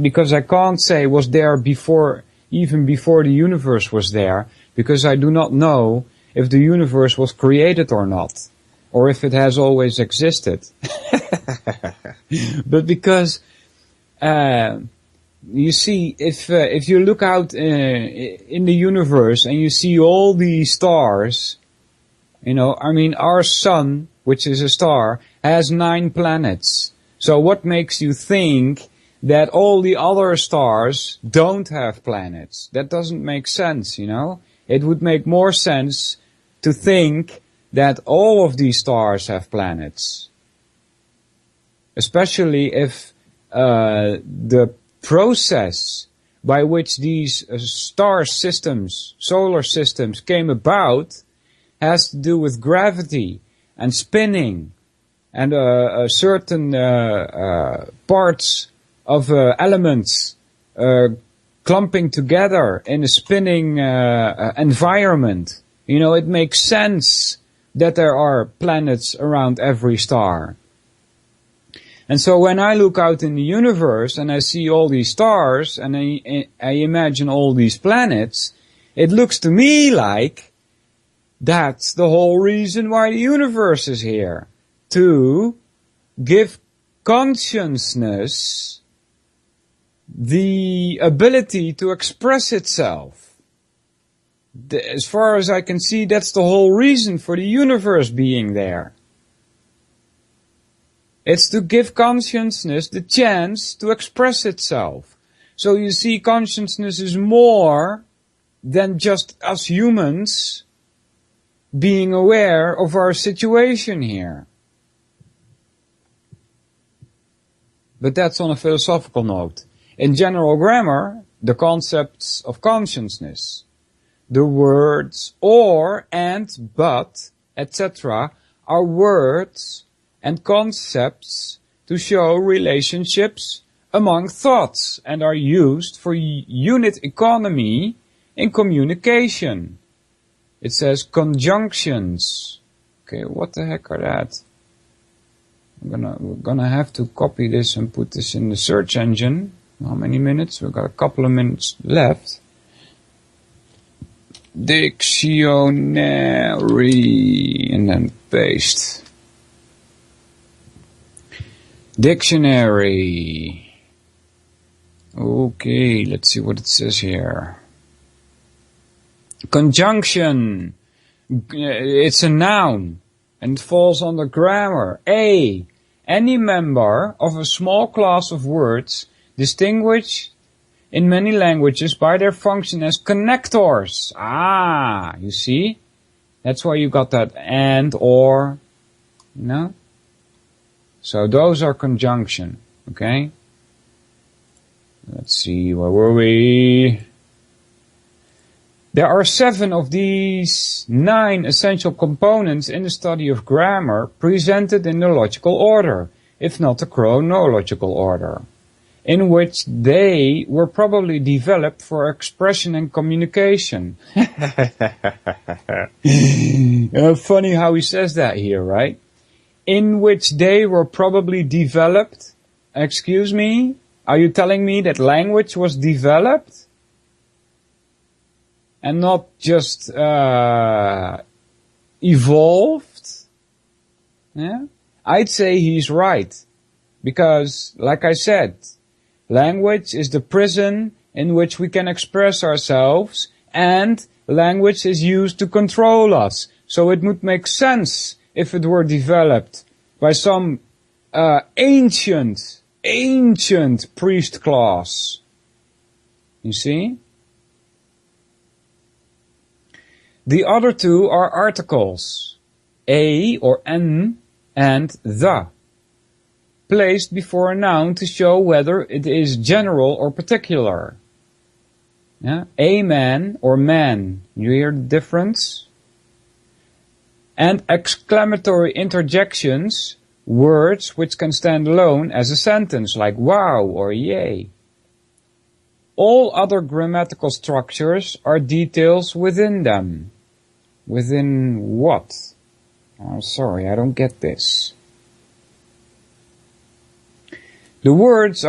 S6: because I can't say it was there before, even before the universe was there, because I do not know if the universe was created or not, or if it has always existed. But because, you see, if you look out in the universe and you see all these stars, you know, I mean, our sun, which is a star, has 9 planets. So what makes you think that all the other stars don't have planets? That doesn't make sense, you know? It would make more sense to think that all of these stars have planets. Especially if the process by which these star systems, solar systems, came about has to do with gravity and spinning and certain parts of elements clumping together in a spinning environment. You know, it makes sense that there are planets around every star. And so when I look out in the universe and I see all these stars and I imagine all these planets, it looks to me like that's the whole reason why the universe is here. To give consciousness the ability to express itself. As far as I can see, that's the whole reason for the universe being there. It's to give consciousness the chance to express itself. So you see, consciousness is more than just us humans being aware of our situation here. But that's on a philosophical note. In general grammar, the concepts of consciousness, the words or, and, but, etc. are words and concepts to show relationships among thoughts and are used for unit economy in communication. It says conjunctions. Okay, what the heck are that? We're gonna have to copy this and put this in the search engine. How many minutes? We've got a couple of minutes left. Dictionary, and then paste. Dictionary. Okay, let's see what it says here. Conjunction. It's a noun and falls under grammar. A. Any member of a small class of words distinguished in many languages by their function as connectors. Ah, you see? That's why you got that and, or, no? So those are conjunction, okay? Let's see, where were we? There are 7 of these 9 essential components in the study of grammar presented in the logical order, if not the chronological order, in which they were probably developed for expression and communication. Funny how he says that here, right? In which they were probably developed. Excuse me? Are you telling me that language was developed? And not just evolved? Yeah? I'd say he's right. Because, like I said, language is the prison in which we can express ourselves, and language is used to control us. So it would make sense if it were developed by some ancient priest class. You see? The other 2 are articles, a or an and the, placed before a noun to show whether it is general or particular. Yeah? A man or man, you hear the difference? And exclamatory interjections, words which can stand alone as a sentence, like wow or yay. All other grammatical structures are details within them. Within what? Oh, sorry, I don't get this. The words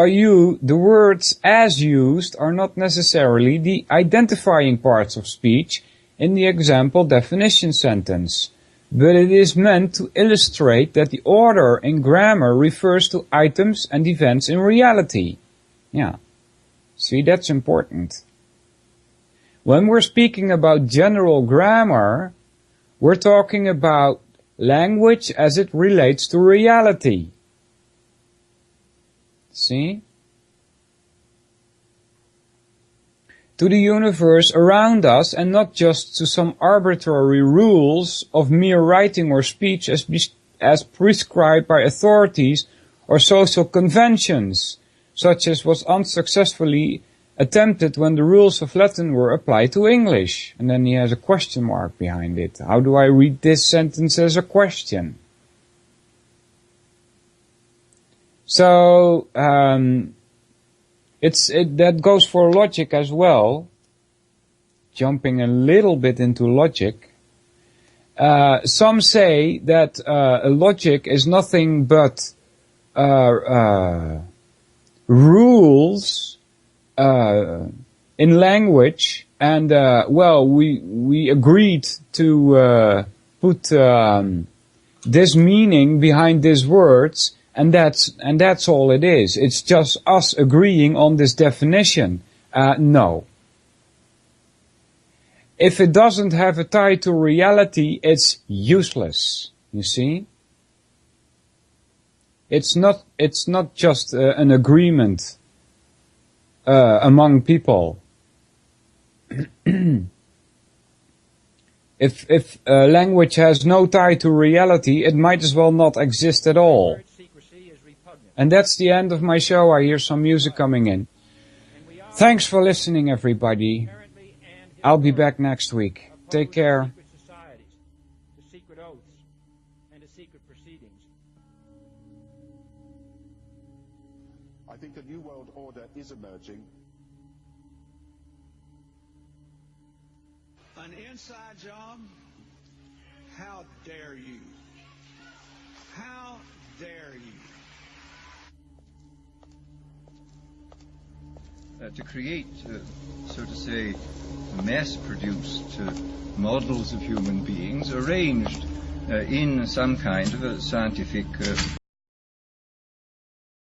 S6: as used are not necessarily the identifying parts of speech in the example definition sentence, but it is meant to illustrate that the order in grammar refers to items and events in reality. Yeah. See, that's important. When we're speaking about general grammar, we're talking about language as it relates to reality. See? To the universe around us, and not just to some arbitrary rules of mere writing or speech as prescribed by authorities or social conventions, such as was unsuccessfully attempted when the rules of Latin were applied to English. And then he has a question mark behind it. How do I read this sentence as a question? So, that goes for logic as well. Jumping a little bit into logic. Some say that logic is nothing but rules in language, and we agreed to put this meaning behind these words, and that's all it is. It's just us agreeing on this definition. No. If it doesn't have a tie to reality, it's useless. You see? It's not just an agreement among people. If language has no tie to reality, it might as well not exist at all. And that's the end of my show. I hear some music coming in. Thanks for listening, everybody. I'll be back next week. Take care.
S2: I think a new world order is emerging.
S3: An inside job? How dare you? How dare you?
S4: To create, so to say, mass-produced models of human beings arranged in some kind of a scientific